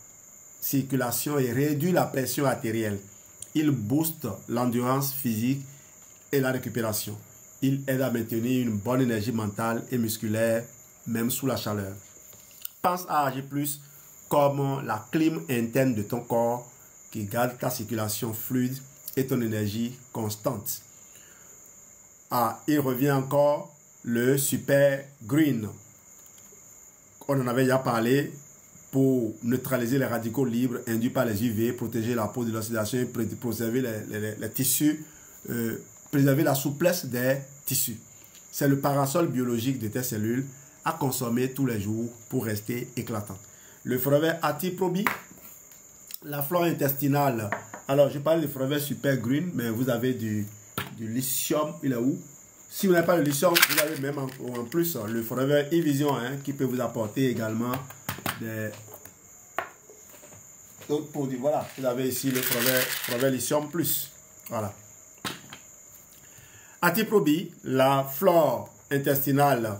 circulation et réduit la pression artérielle. Il booste l'endurance physique et la récupération. Il aide à maintenir une bonne énergie mentale et musculaire, même sous la chaleur. Pense à AG+, comme la clim interne de ton corps qui garde ta circulation fluide et ton énergie constante. Ah, il revient encore le Super Green. On en avait déjà parlé pour neutraliser les radicaux libres induits par les UV, protéger la peau de l'oxydation et préserver les tissus, préserver la souplesse des tissus. C'est le parasol biologique de tes cellules à consommer tous les jours pour rester éclatant. Le forever Atiprobi, la flore intestinale. Alors, je parle du forever Super Green, mais vous avez du lithium, il est où? Si vous n'avez pas le lithium, vous avez même en plus le forever e-vision qui peut vous apporter également d'autres produits. Voilà, vous avez ici le forever lithium plus. Voilà. Atiprobi, la flore intestinale,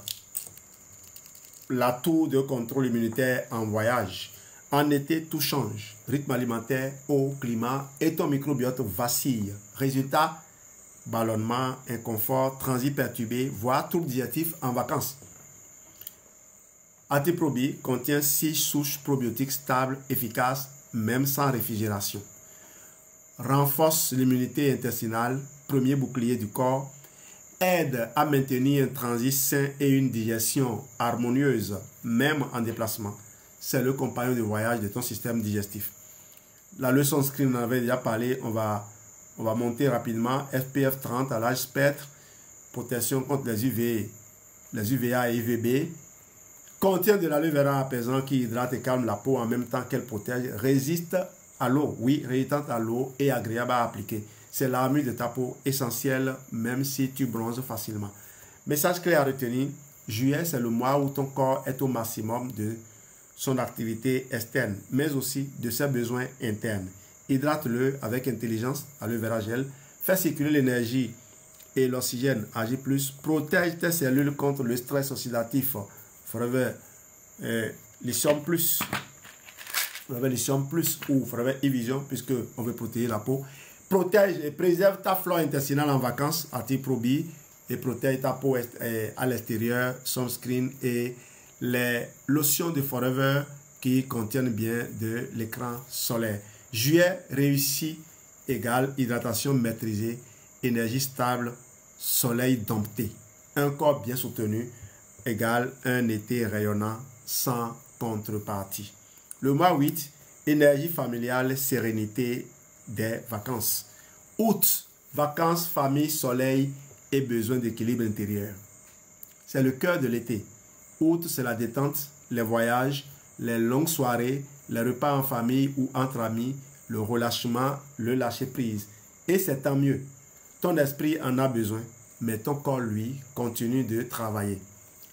l'atout de contrôle immunitaire en voyage. En été, tout change. Rythme alimentaire, eau, climat et ton microbiote vacille. Résultat, ballonnement, inconfort, transit perturbé, voire troubles digestifs en vacances. Atiprobi contient 6 souches probiotiques stables, efficaces, même sans réfrigération. Renforce l'immunité intestinale, premier bouclier du corps. Aide à maintenir un transit sain et une digestion harmonieuse, même en déplacement. C'est le compagnon de voyage de ton système digestif. La leçon screen, on en avait déjà parlé, on va monter rapidement. SPF 30 à large spectre, protection contre les UVA et UVB. Contient de l'aloe vera apaisant qui hydrate et calme la peau en même temps qu'elle protège. Résiste à l'eau, oui, résistante à l'eau et agréable à appliquer. C'est l'armure de ta peau essentielle, même si tu bronzes facilement. Message clé à retenir, juillet, c'est le mois où ton corps est au maximum de son activité externe, mais aussi de ses besoins internes. Hydrate-le avec intelligence, aloe vera gel, fais circuler l'énergie et l'oxygène, AG+, protège tes cellules contre le stress oxydatif, forever lithium plus, forever lithium plus ou forever e-vision, puisque on veut protéger la peau. Protège et préserve ta flore intestinale en vacances, Atiprobi, et protège ta peau à l'extérieur, sunscreen et les lotions de Forever qui contiennent bien de l'écran solaire. Juillet réussi égale hydratation maîtrisée, énergie stable, soleil dompté. Un corps bien soutenu égale un été rayonnant sans contrepartie. Le mois 8, énergie familiale, sérénité des vacances. Août, vacances, famille, soleil et besoin d'équilibre intérieur. C'est le cœur de l'été. Août, c'est la détente, les voyages, les longues soirées, les repas en famille ou entre amis, le relâchement, le lâcher-prise. Et c'est tant mieux. Ton esprit en a besoin, mais ton corps, lui, continue de travailler.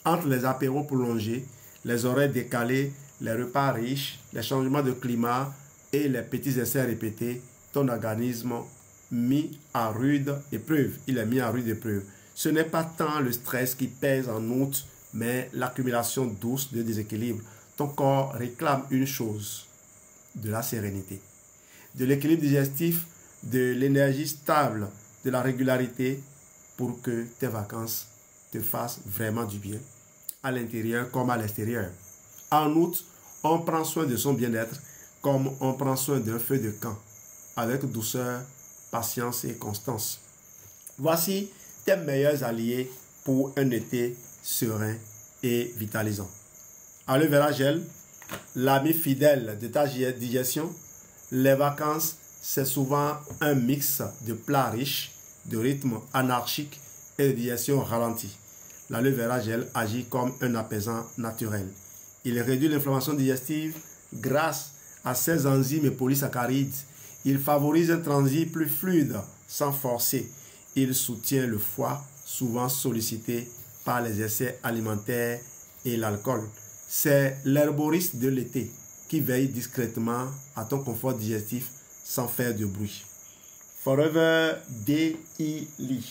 Entre les apéros prolongés, les horaires décalés, les repas riches, les changements de climat et les petits essais répétés, ton organisme mis à rude épreuve. Il est mis à rude épreuve. Ce n'est pas tant le stress qui pèse en août, mais l'accumulation douce de déséquilibre. Ton corps réclame une chose, de la sérénité, de l'équilibre digestif, de l'énergie stable, de la régularité pour que tes vacances te fassent vraiment du bien, à l'intérieur comme à l'extérieur. En août, on prend soin de son bien-être comme on prend soin d'un feu de camp, avec douceur, patience et constance. Voici tes meilleurs alliés pour un été serein et vitalisant. Aloe vera gel, l'ami fidèle de ta digestion. Les vacances, c'est souvent un mix de plats riches, de rythme anarchique et de digestion ralentie. L'aloe vera gel agit comme un apaisant naturel. Il réduit l'inflammation digestive grâce à ses enzymes et polysaccharides. Il favorise un transit plus fluide sans forcer. Il soutient le foie, souvent sollicité par les excès alimentaires et l'alcool. C'est l'herboriste de l'été qui veille discrètement à ton confort digestif sans faire de bruit. Forever Daily.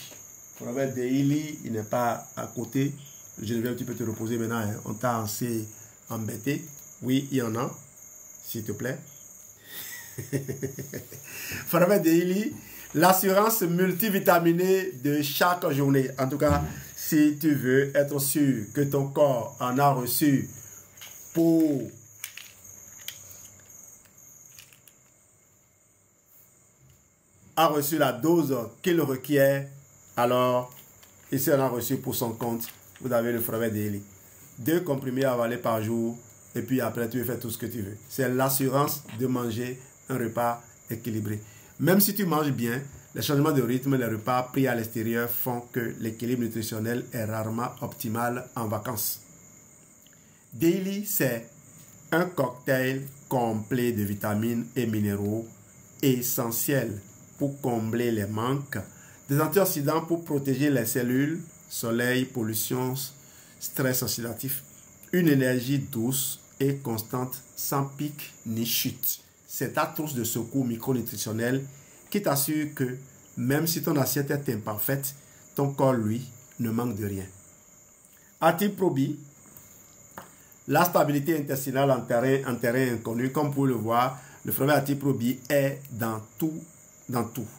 Forever Daily, il n'est pas à côté. Geneviève, tu peux te reposer maintenant. Hein. On t'a assez embêté. Oui, il y en a. S'il te plaît. Forever Daily, l'assurance multivitaminée de chaque journée. En tout cas, si tu veux être sûr que ton corps en a reçu a reçu la dose qu'il requiert, alors, ici on a reçu pour son compte, vous avez le Forever Daily. 2 comprimés avalés par jour, et puis après tu fais tout ce que tu veux. C'est l'assurance de manger un repas équilibré. Même si tu manges bien, les changements de rythme, les repas pris à l'extérieur font que l'équilibre nutritionnel est rarement optimal en vacances. Daily, c'est un cocktail complet de vitamines et minéraux essentiels pour combler les manques, des antioxydants pour protéger les cellules, soleil, pollution, stress oxydatif, une énergie douce et constante sans pic ni chute. C'est ta trousse de secours micronutritionnel qui t'assure que même si ton assiette est imparfaite, ton corps, lui, ne manque de rien. Atiprobi, la stabilité intestinale en terrain inconnu. Comme vous pouvez le voir, le Forever Atiprobi est dans tout.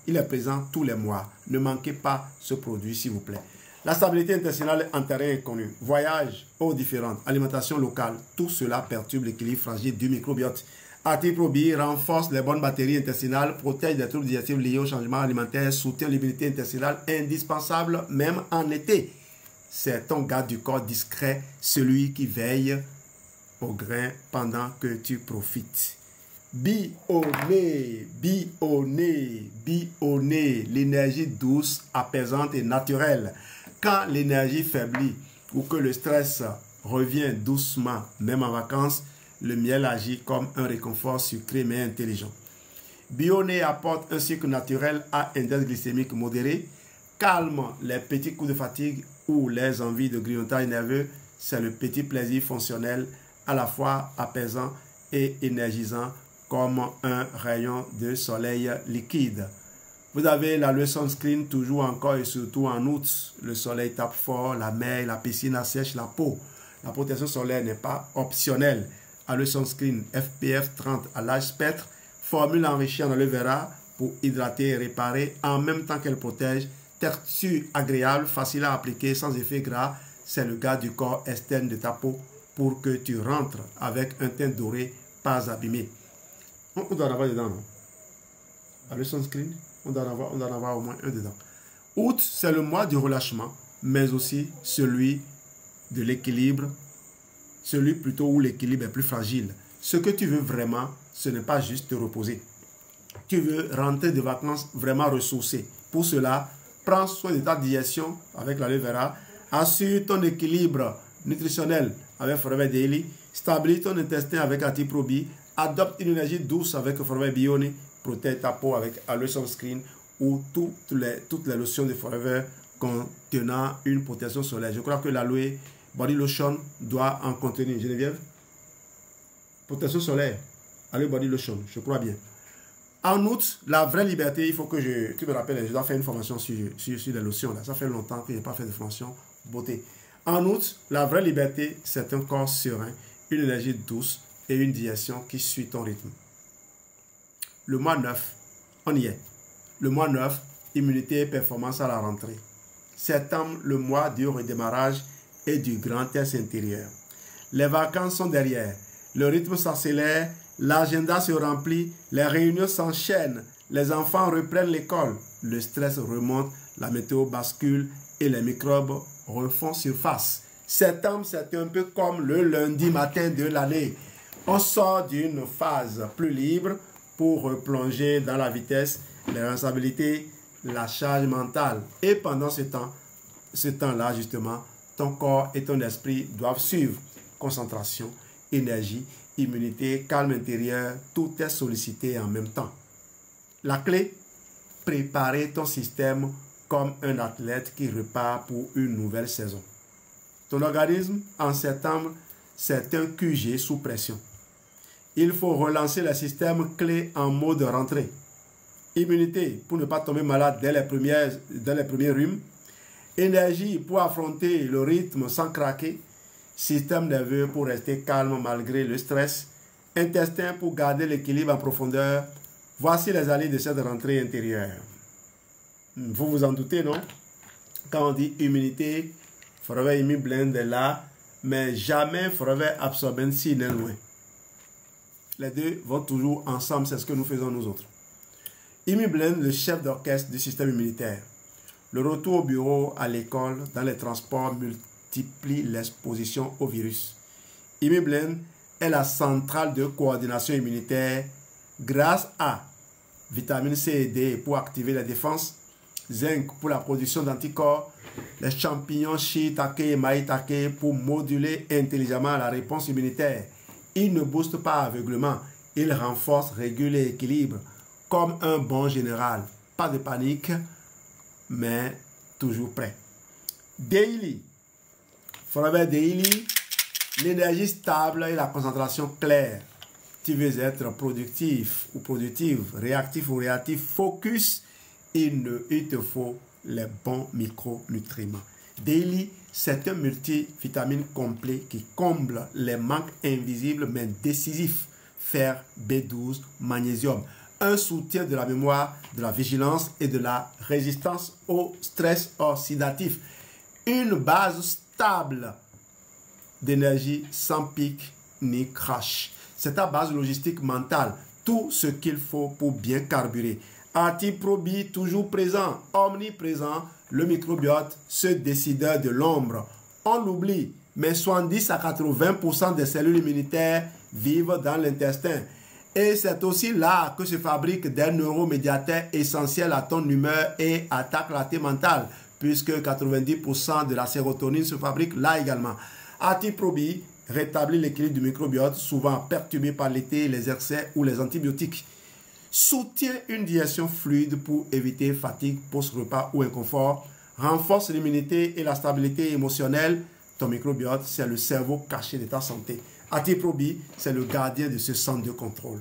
Il est présent tous les mois. Ne manquez pas ce produit, s'il vous plaît. La stabilité intestinale en terrain inconnu. Voyage, eau différente, alimentation locale. Tout cela perturbe l'équilibre fragile du microbiote. Atiprobi renforce les bonnes bactéries intestinales, protège des troubles digestifs liés au changement alimentaire, soutient l'immunité intestinale, indispensable même en été. C'est ton garde du corps discret, celui qui veille au grain pendant que tu profites. Bionné, l'énergie douce, apaisante et naturelle. Quand l'énergie faiblit ou que le stress revient doucement, même en vacances, le miel agit comme un réconfort sucré mais intelligent. Bionné apporte un sucre naturel à index glycémique modéré, calme les petits coups de fatigue ou les envies de grignotage nerveux. C'est le petit plaisir fonctionnel à la fois apaisant et énergisant comme un rayon de soleil liquide. Vous avez l'aloe sunscreen toujours encore et surtout en août. Le soleil tape fort, la mer, la piscine assèche la peau. La protection solaire n'est pas optionnelle. Aloe sunscreen SPF 30 à large spectre, formule enrichie en aloe vera pour hydrater et réparer en même temps qu'elle protège. Texture agréable, facile à appliquer, sans effet gras. C'est le garde du corps externe de ta peau pour que tu rentres avec un teint doré, pas abîmé. On doit en avoir dedans, non? Aloe sunscreen, on doit en avoir au moins un dedans. Août, c'est le mois du relâchement, mais aussi celui de l'équilibre, celui plutôt où l'équilibre est plus fragile. Ce que tu veux vraiment, ce n'est pas juste te reposer. Tu veux rentrer de vacances vraiment ressourcé. Pour cela, prends soin de ta digestion avec l'aloe vera, assure ton équilibre nutritionnel avec Forever Daily, stabilise ton intestin avec Atiprobi, adopte une énergie douce avec Forever Bionné, protège ta peau avec Aloe Sunscreen ou toutes les lotions de Forever contenant une protection solaire. Je crois que l'Aloe Body Lotion doit en contenir. Geneviève? Protection solaire. Aloe Body Lotion, je crois bien. En août, la vraie liberté, il faut que tu me rappelles, je dois faire une formation sur les lotions. Là. Ça fait longtemps que je n'ai pas fait de formation beauté. En août, la vraie liberté, c'est un corps serein, une énergie douce et une digestion qui suit ton rythme. Le mois 9, on y est. Le mois 9, immunité et performance à la rentrée. Septembre, le mois du redémarrage et du grand test intérieur. Les vacances sont derrière. Le rythme s'accélère, l'agenda se remplit, les réunions s'enchaînent, les enfants reprennent l'école, le stress remonte, la météo bascule et les microbes refont surface. Septembre, c'est un peu comme le lundi matin de l'année. On sort d'une phase plus libre pour replonger dans la vitesse, les responsabilités, la charge mentale. Et pendant ce temps-là, justement, ton corps et ton esprit doivent suivre concentration énergie, immunité, calme intérieur, tout est sollicité en même temps. La clé, préparer ton système comme un athlète qui repart pour une nouvelle saison. Ton organisme, en septembre, c'est un QG sous pression. Il faut relancer le système clé en mode rentrée. Immunité pour ne pas tomber malade dès les premiers rhumes. Énergie pour affronter le rythme sans craquer. Système nerveux pour rester calme malgré le stress. Intestin pour garder l'équilibre en profondeur. Voici les alliés de cette rentrée intérieure. Vous vous en doutez, non? Quand on dit immunité, Forever Immu Blend est là, mais jamais Forever Absorbency n'est loin. Les deux vont toujours ensemble, c'est ce que nous faisons nous autres. Immu Blend, le chef d'orchestre du système immunitaire. Le retour au bureau, à l'école, dans les transports multiplie l'exposition au virus. Immu Blend est la centrale de coordination immunitaire grâce à vitamine C et D pour activer la défense, zinc pour la production d'anticorps, les champignons shiitake et maitake pour moduler intelligemment la réponse immunitaire. Il ne booste pas aveuglement, il renforce, régule et équilibre comme un bon général. Pas de panique, mais toujours prêt. Daily. Forever Daily, l'énergie stable et la concentration claire. Tu veux être productif ou productive, réactif ou réactif, focus, il te faut les bons micronutriments. Daily, c'est un multivitamine complet qui comble les manques invisibles mais décisifs. Fer, B12, magnésium. Un soutien de la mémoire, de la vigilance et de la résistance au stress oxydatif. Une base stable d'énergie sans pic ni crash. C'est ta base logistique mentale. Tout ce qu'il faut pour bien carburer. Antiprobi toujours présent, omniprésent, le microbiote, ce décideur de l'ombre. On l'oublie, mais 70 à 80% des cellules immunitaires vivent dans l'intestin. Et c'est aussi là que se fabriquent des neuromédiateurs essentiels à ton humeur et à ta clarté mentale, puisque 90% de la sérotonine se fabrique là également. Antiprobi rétablit l'équilibre du microbiote, souvent perturbé par l'été, les excès ou les antibiotiques. Soutient une digestion fluide pour éviter fatigue, post-repas ou inconfort. Renforce l'immunité et la stabilité émotionnelle. Ton microbiote, c'est le cerveau caché de ta santé. Antiprobi, c'est le gardien de ce centre de contrôle.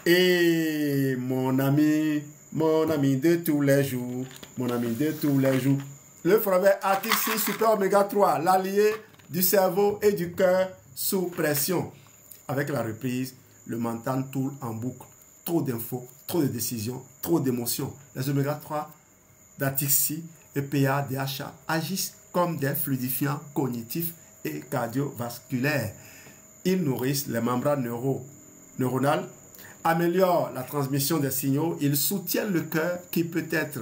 Et mon ami de tous les jours, le Forever Active Super Oméga 3, l'allié du cerveau et du cœur sous pression. Avec la reprise, le mental tourne en boucle. Trop d'infos, trop de décisions, trop d'émotions. Les oméga 3 d'Atixi, EPA, DHA agissent comme des fluidifiants cognitifs et cardiovasculaires. Ils nourrissent les membranes neuronales, améliorent la transmission des signaux, ils soutiennent le cœur qui peut être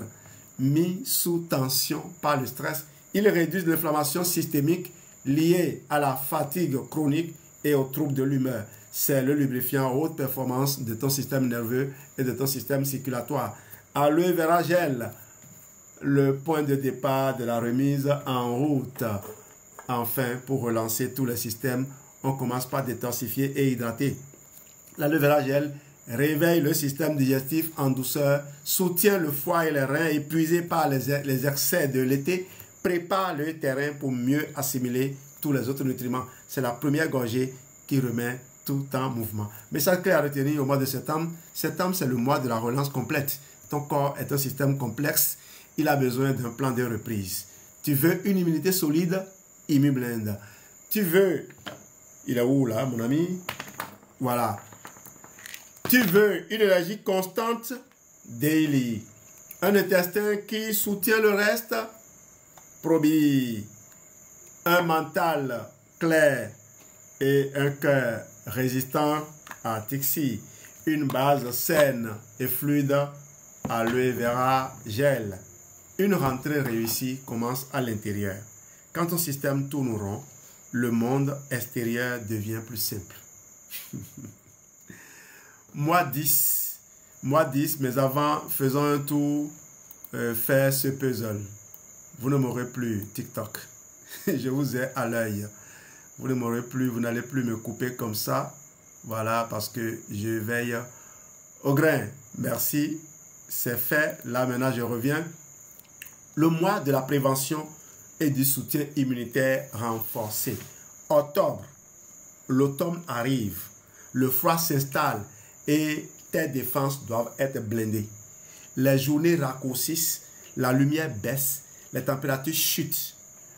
mis sous tension par le stress. Ils réduisent l'inflammation systémique liée à la fatigue chronique et aux troubles de l'humeur. C'est le lubrifiant haute performance de ton système nerveux et de ton système circulatoire. Aloe Vera Gel, le point de départ de la remise en route. Enfin, pour relancer tous les systèmes, on commence par détoxifier et hydrater. L'Aloe Vera Gel réveille le système digestif en douceur, soutient le foie et les reins épuisés par les excès de l'été, prépare le terrain pour mieux assimiler tous les autres nutriments. C'est la première gorgée qui remet tout en mouvement. Message clé à retenir au mois de septembre. Septembre, c'est le mois de la relance complète. Ton corps est un système complexe. Il a besoin d'un plan de reprise. Tu veux une immunité solide? Immu Blend. Tu veux... Il est où là, mon ami? Voilà. Tu veux une énergie constante? Daily. Un intestin qui soutient le reste? Probi. Un mental clair et un cœur résistant à Tixi. Une base saine et fluide, Aloe Vera Gel. Une rentrée réussie commence à l'intérieur. Quand ton système tourne rond, le monde extérieur devient plus simple. Mois 10, mais avant, faisons un tour, faire ce puzzle. Vous ne m'aurez plus TikTok. Je vous ai à l'œil. Vous ne m'aurez plus, vous n'allez plus me couper comme ça. Voilà, parce que je veille au grain. Merci, c'est fait. Là, maintenant, je reviens. Le mois de la prévention et du soutien immunitaire renforcé. Octobre, l'automne arrive. Le froid s'installe et tes défenses doivent être blindées. Les journées raccourcissent, la lumière baisse, les températures chutent,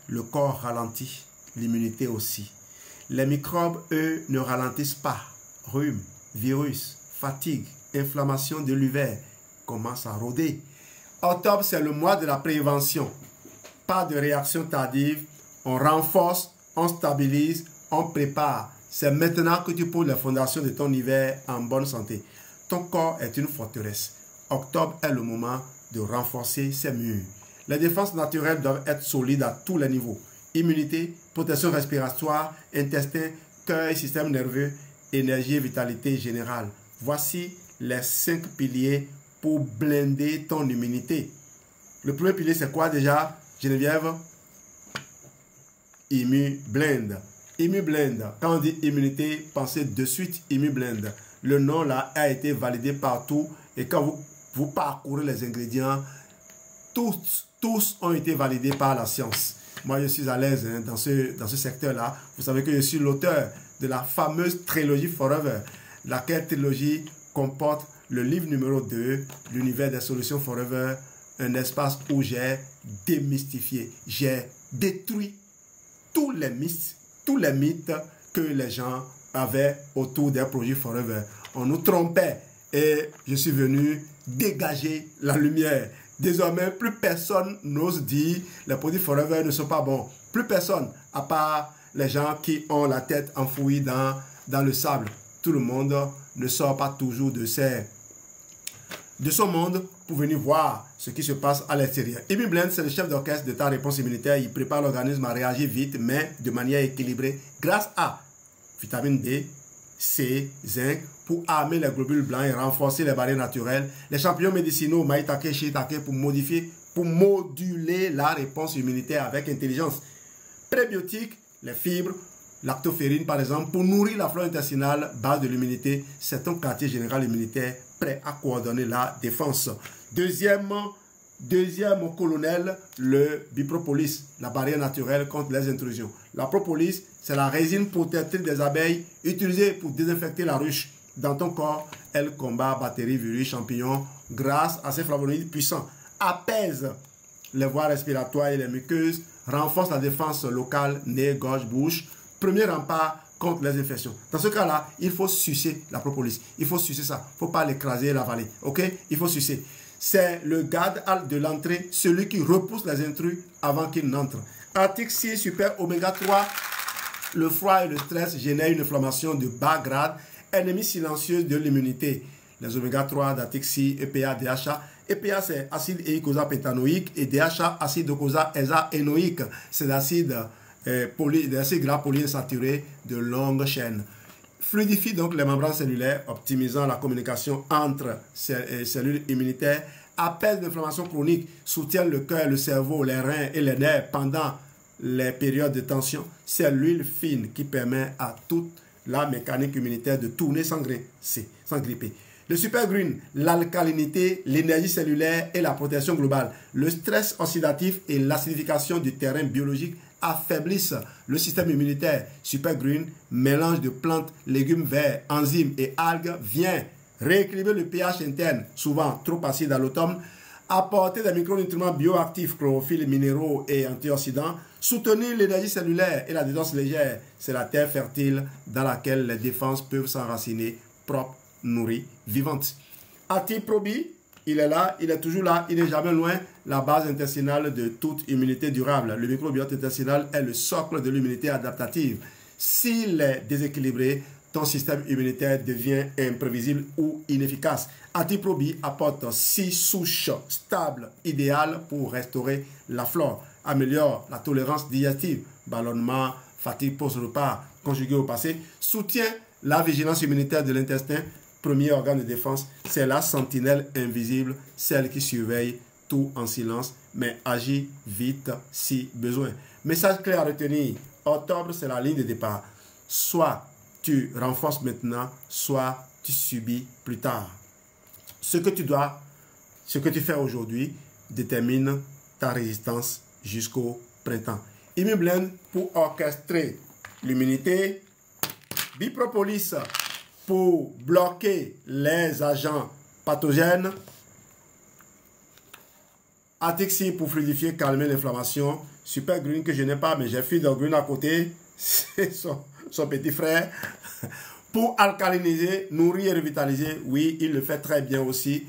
le corps ralentit, l'immunité aussi. Les microbes, eux, ne ralentissent pas. Rhume, virus, fatigue, inflammation de l'hiver commencent à rôder. Octobre, c'est le mois de la prévention. Pas de réaction tardive, on renforce, on stabilise, on prépare. C'est maintenant que tu poses les fondations de ton hiver en bonne santé. Ton corps est une forteresse. Octobre est le moment de renforcer ses murs. Les défenses naturelles doivent être solides à tous les niveaux. Immunité, protection respiratoire, intestin, cœur et système nerveux, énergie et vitalité générale. Voici les 5 piliers pour blinder ton immunité. Le premier pilier, c'est quoi déjà, Geneviève? ImmuBlend. ImmuBlend. Quand on dit immunité, pensez de suite ImmuBlend. Le nom là a été validé partout et quand vous parcourez les ingrédients, tous ont été validés par la science. Moi, je suis à l'aise dans ce secteur-là. Vous savez que je suis l'auteur de la fameuse trilogie Forever, laquelle trilogie comporte le livre numéro 2, l'univers des solutions Forever, un espace où j'ai démystifié, j'ai détruit tous les mythes que les gens avaient autour des produits Forever. On nous trompait et je suis venu dégager la lumière. Désormais, plus personne n'ose dire les produits Forever ne sont pas bons. Plus personne, à part les gens qui ont la tête enfouie dans le sable. Tout le monde ne sort pas toujours de son monde pour venir voir ce qui se passe à l'extérieur. ImmuBlend, c'est le chef d'orchestre de ta réponse immunitaire. Il prépare l'organisme à réagir vite, mais de manière équilibrée, grâce à vitamine D, C, zinc, pour armer les globules blancs et renforcer les barrières naturelles. Les champignons médicinaux, maïtake, shiitake, pour moduler la réponse immunitaire avec intelligence. Prébiotiques, les fibres, lactoferrine par exemple, pour nourrir la flore intestinale, base de l'immunité. C'est ton quartier général immunitaire prêt à coordonner la défense. Deuxième colonel, le bipropolis, la barrière naturelle contre les intrusions. La propolis, c'est la résine protectrice des abeilles utilisée pour désinfecter la ruche. Dans ton corps, elle combat bactéries, virus, champignons grâce à ses flavonoïdes puissants. Apaise les voies respiratoires et les muqueuses, renforce la défense locale, nez, gorge, bouche. Premier rempart contre les infections. Dans ce cas-là, il faut sucer la propolis. Il faut sucer ça. Il ne faut pas l'écraser et l'avaler. Ok? Il faut sucer. C'est le garde de l'entrée, celui qui repousse les intrus avant qu'ils n'entrent. Article 6, super oméga 3. Le froid et le stress génèrent une inflammation de bas grade, ennemie silencieuse de l'immunité. Les oméga 3 d'article 6, EPA, DHA. EPA, c'est acide éicosa-pétanoïque et DHA, acide docosahexaénoïque. C'est l'acide gras polyinsaturé de longue chaîne. Fluidifie donc les membranes cellulaires, optimisant la communication entre cellules immunitaires, apaise l'inflammation chronique, soutient le cœur, le cerveau, les reins et les nerfs pendant les périodes de tension. C'est l'huile fine qui permet à toute la mécanique immunitaire de tourner sans gripper. Le Super Green, l'alcalinité, l'énergie cellulaire et la protection globale. Le stress oxydatif et l'acidification du terrain biologique affaiblissent le système immunitaire. Super Green, mélange de plantes, légumes verts, enzymes et algues, vient rééquilibrer le pH interne, souvent trop acide à l'automne, apporter des micronutriments bioactifs, chlorophylle, minéraux et antioxydants, soutenir l'énergie cellulaire et la défense légère. C'est la terre fertile dans laquelle les défenses peuvent s'enraciner, propres, nourries, vivantes. Antiprobi, il est là, il est toujours là, il n'est jamais loin. La base intestinale de toute immunité durable. Le microbiote intestinal est le socle de l'immunité adaptative. S'il est déséquilibré, ton système immunitaire devient imprévisible ou inefficace. Antiprobi apporte 6 souches stables, idéales pour restaurer la flore, améliore la tolérance digestive, ballonnement, fatigue post-repas conjugué au passé, soutient la vigilance immunitaire de l'intestin. Premier organe de défense, c'est la sentinelle invisible, celle qui surveille tout en silence, mais agis vite si besoin. Message clair à retenir. Octobre, c'est la ligne de départ. Soit tu renforces maintenant, soit tu subis plus tard. Ce que tu fais aujourd'hui détermine ta résistance jusqu'au printemps. Immublend pour orchestrer l'immunité. Bipropolis pour bloquer les agents pathogènes. Atixi pour fluidifier, calmer l'inflammation. Super Green que je n'ai pas, mais j'ai Feed Green à côté. C'est son petit frère. Pour alcaliniser, nourrir et revitaliser. Oui, il le fait très bien aussi.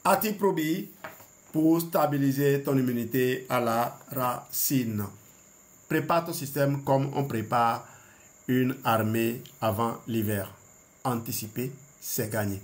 Atiprobi pour stabiliser ton immunité à la racine. Prépare ton système comme on prépare une armée avant l'hiver. Anticiper, c'est gagner.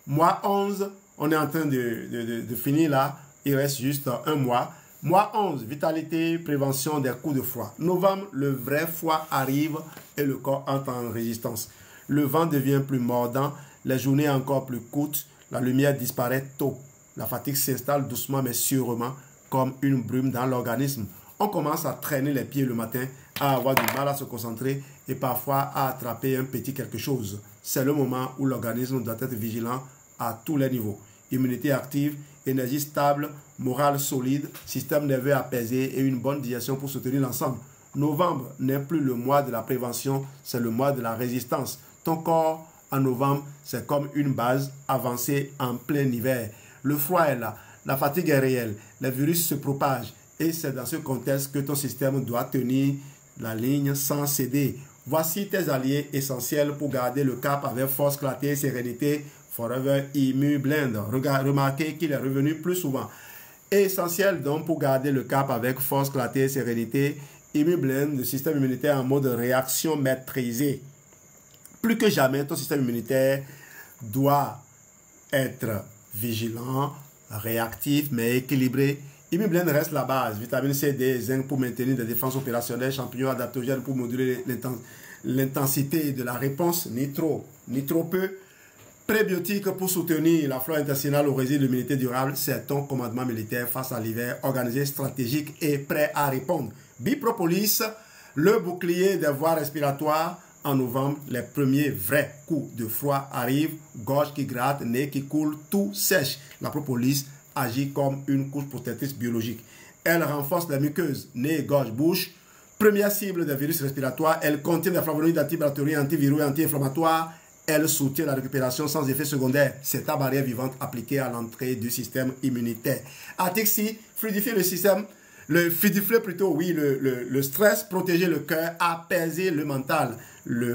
Mois 11, on est en train de finir là. Il reste juste un mois. Mois 11, vitalité, prévention des coups de froid. Novembre, le vrai froid arrive et le corps entre en résistance. Le vent devient plus mordant, les journées encore plus courtes, la lumière disparaît tôt. La fatigue s'installe doucement mais sûrement comme une brume dans l'organisme. On commence à traîner les pieds le matin, à avoir du mal à se concentrer et parfois à attraper un petit quelque chose. C'est le moment où l'organisme doit être vigilant à tous les niveaux. Immunité active, énergie stable, morale solide, système nerveux apaisé et une bonne digestion pour soutenir l'ensemble. Novembre n'est plus le mois de la prévention, c'est le mois de la résistance. Ton corps, en novembre, c'est comme une base avancée en plein hiver. Le froid est là, la fatigue est réelle, les virus se propagent et c'est dans ce contexte que ton système doit tenir la ligne sans céder. Voici tes alliés essentiels pour garder le cap avec force, clarté et sérénité. Forever Immublend. Remarquez qu'il est revenu plus souvent. Essentiel donc pour garder le cap avec force, clarté et sérénité. Immublend, le système immunitaire en mode réaction maîtrisée. Plus que jamais, ton système immunitaire doit être vigilant, réactif, mais équilibré. Immublend reste la base. Vitamine C, D, zinc pour maintenir des défenses opérationnelles, champignons adaptogènes pour moduler l'intensité de la réponse, ni trop, ni trop peu. Prébiotiques pour soutenir la flore intestinale au réside de l'immunité durable, c'est ton commandement militaire face à l'hiver, organisé, stratégique et prêt à répondre. Bipropolis, le bouclier des voies respiratoires. En novembre, les premiers vrais coups de froid arrivent, gorge qui gratte, nez qui coule, tout sèche. La propolis agit comme une couche protectrice biologique. Elle renforce les muqueuses, nez, gorge, bouche. Première cible des virus respiratoires, elle contient des flavonoïdes, antibactériens, antiviraux et anti-inflammatoires. Elle soutient la récupération sans effet secondaire. C'est ta barrière vivante appliquée à l'entrée du système immunitaire. Atixi, fluidifier le système, fluidifier plutôt, oui, le stress, protéger le cœur, apaiser le mental. Le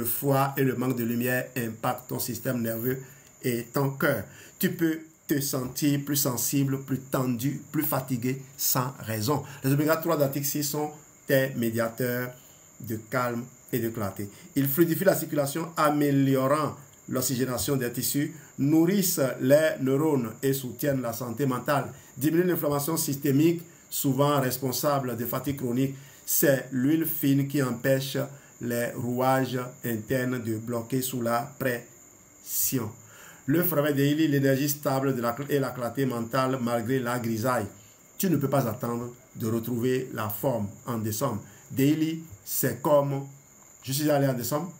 froid et le manque de lumière impactent ton système nerveux et ton cœur. Tu peux te sentir plus sensible, plus tendu, plus fatigué sans raison. Les oméga 3 d'Atixi sont tes médiateurs de calme et de clarté. Ils fluidifient la circulation, améliorant l'oxygénation des tissus, nourrissent les neurones et soutiennent la santé mentale, diminuent l'inflammation systémique, souvent responsable de fatigue chronique. C'est l'huile fine qui empêche les rouages internes de bloquer sous la pression. Le Forever Daily, l'énergie stable et la clarté mentale malgré la grisaille. Tu ne peux pas attendre de retrouver la forme en décembre. Daily, c'est comme... Je suis allé en décembre.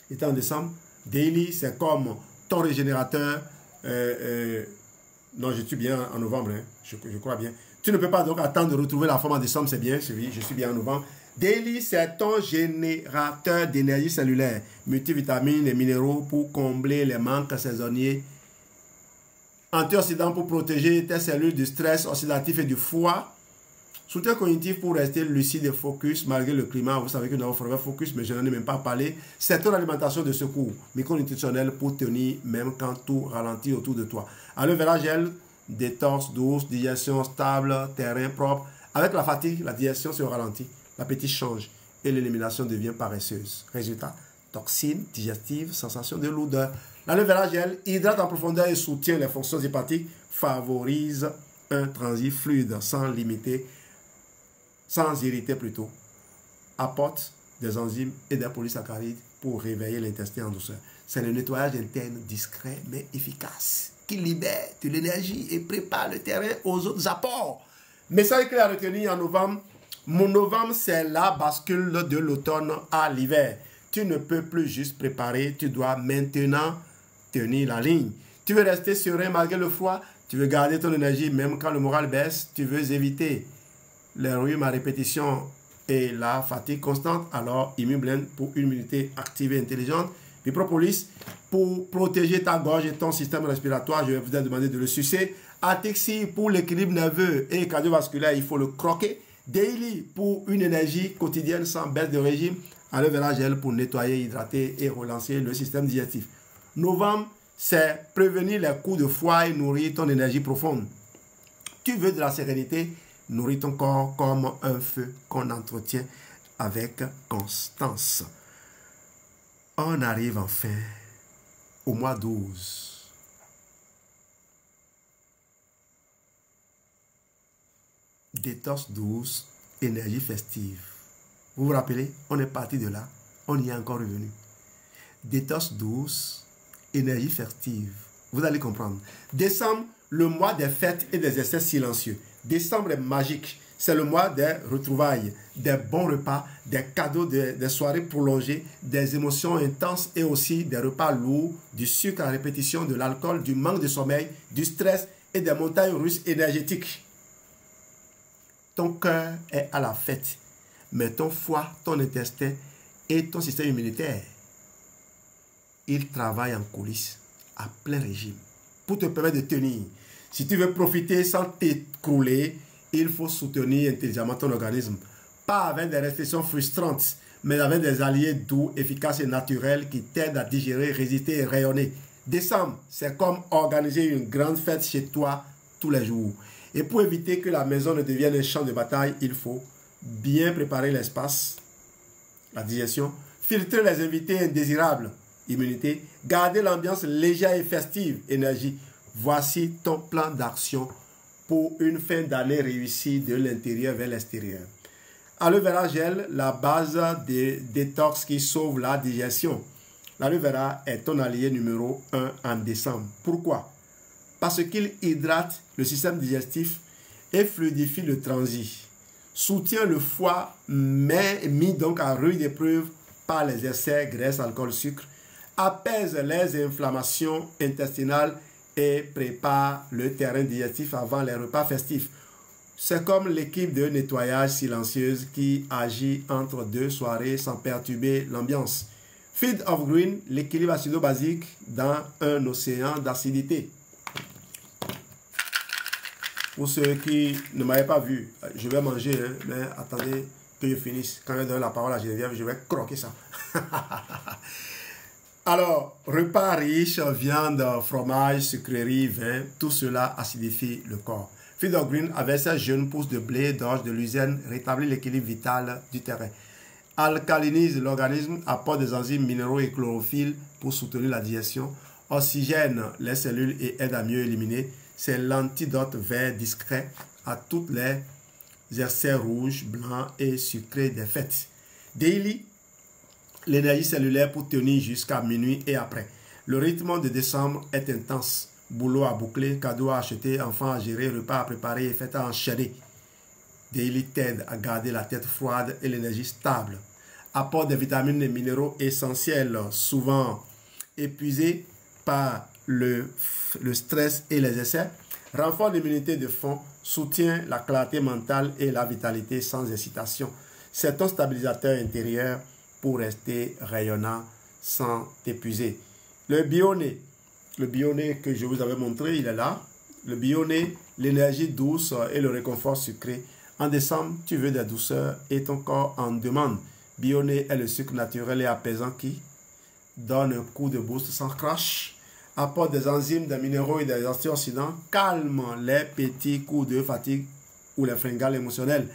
C'était en décembre. Daily, c'est comme ton régénérateur. Non, je suis bien en novembre. Hein. Je crois bien. Tu ne peux pas donc attendre de retrouver la forme en décembre. C'est bien. Je suis bien en novembre. Daily, c'est ton générateur d'énergie cellulaire. Multivitamines et minéraux pour combler les manques saisonniers. Antioxydants pour protéger tes cellules du stress oxydatif et du froid. Soutien cognitif pour rester lucide et focus malgré le climat. Vous savez que nous avons Forever Focus, mais je n'en ai même pas parlé. C'est ton alimentation de secours micronutritionnelle pour tenir même quand tout ralentit autour de toi. Aloe vera gel, détox douce, digestion stable, terrain propre. Avec la fatigue, la digestion se ralentit, l'appétit change et l'élimination devient paresseuse. Résultat, toxines digestives, sensation de lourdeur. L'aloe vera gel hydrate en profondeur et soutient les fonctions hépatiques, favorise un transit fluide sans irriter plutôt, apporte des enzymes et des polysaccharides pour réveiller l'intestin en douceur. C'est le nettoyage interne discret mais efficace. qui libère de l'énergie et prépare le terrain aux autres apports. Message clé à retenir en novembre. Mon novembre, c'est la bascule de l'automne à l'hiver. Tu ne peux plus juste préparer, tu dois maintenant tenir la ligne. Tu veux rester serein malgré le froid, tu veux garder ton énergie même quand le moral baisse, tu veux éviter les rhumes à répétition et la fatigue constante, alors Immublend pour une immunité active et intelligente. Propolis pour protéger ta gorge et ton système respiratoire, je vais vous demander de le sucer. Atexi pour l'équilibre nerveux et cardiovasculaire, il faut le croquer. Daily pour une énergie quotidienne sans baisse de régime. Aloe vera gel pour nettoyer, hydrater et relancer le système digestif. Novembre, c'est prévenir les coups de froid et nourrir ton énergie profonde. Tu veux de la sérénité, nourris ton corps comme un feu qu'on entretient avec constance. On arrive enfin au mois 12. Détox douce, énergie festive. Vous vous rappelez, on est parti de là, on y est encore revenu. Détox douce, énergie festive. Vous allez comprendre. Décembre, le mois des fêtes et des essais silencieux. Décembre est magique. C'est le mois des retrouvailles, des bons repas, des cadeaux, des soirées prolongées, des émotions intenses et aussi des repas lourds, du sucre à répétition, de l'alcool, du manque de sommeil, du stress et des montagnes russes énergétiques. Ton cœur est à la fête, mais ton foie, ton intestin et ton système immunitaire, ils travaillent en coulisses, à plein régime, pour te permettre de tenir. Si tu veux profiter sans t'écrouler, il faut soutenir intelligemment ton organisme. Pas avec des restrictions frustrantes, mais avec des alliés doux, efficaces et naturels qui t'aident à digérer, résister et rayonner. Décembre, c'est comme organiser une grande fête chez toi tous les jours. Et pour éviter que la maison ne devienne un champ de bataille, il faut bien préparer l'espace, la digestion, filtrer les invités indésirables, immunité, garder l'ambiance légère et festive, énergie. Voici ton plan d'action pour une fin d'année réussie de l'intérieur vers l'extérieur. Aloe vera gel, la base des détox qui sauve la digestion. L'aloe vera est ton allié numéro 1 en décembre. Pourquoi? Parce qu'il hydrate le système digestif et fluidifie le transit. Soutient le foie, mais mis donc à rude épreuve par les excès graisse, alcool, sucre. Apaise les inflammations intestinales et prépare le terrain digestif avant les repas festifs. C'est comme l'équipe de nettoyage silencieuse qui agit entre deux soirées sans perturber l'ambiance. Feed of Green, l'équilibre acido-basique dans un océan d'acidité. Pour ceux qui ne m'avaient pas vu, je vais manger, hein, mais attendez que je finisse. Quand je donne la parole à Geneviève, je vais croquer ça. Alors, repas riche, viande, fromage, sucrerie, vin, tout cela acidifie le corps. Feed of Green, avec ses jeunes pousses de blé, d'orge, de luzerne, rétablit l'équilibre vital du terrain. Alcalinise l'organisme, apporte des enzymes minéraux et chlorophylle pour soutenir la digestion, oxygène les cellules et aide à mieux éliminer. C'est l'antidote vert discret à toutes les excès rouges, blancs et sucrés des fêtes. Daily, l'énergie cellulaire pour tenir jusqu'à minuit et après. Le rythme de décembre est intense. Boulot à boucler, cadeaux à acheter, enfants à gérer, repas à préparer et fêtes à enchaîner. Daily t'aide à garder la tête froide et l'énergie stable. Apporte des vitamines et minéraux essentiels, souvent épuisés par le stress et les essais. Renforce l'immunité de fond, soutient la clarté mentale et la vitalité sans hésitation. C'est un stabilisateur intérieur pour rester rayonnant sans t'épuiser. Le Bionné que je vous avais montré, il est là. Le Bionné, l'énergie douce et le réconfort sucré. En décembre, tu veux des douceurs et ton corps en demande. Bionné est le sucre naturel et apaisant qui donne un coup de boost sans crash, apporte des enzymes, des minéraux et des antioxydants, calme les petits coups de fatigue ou les fringales émotionnelles.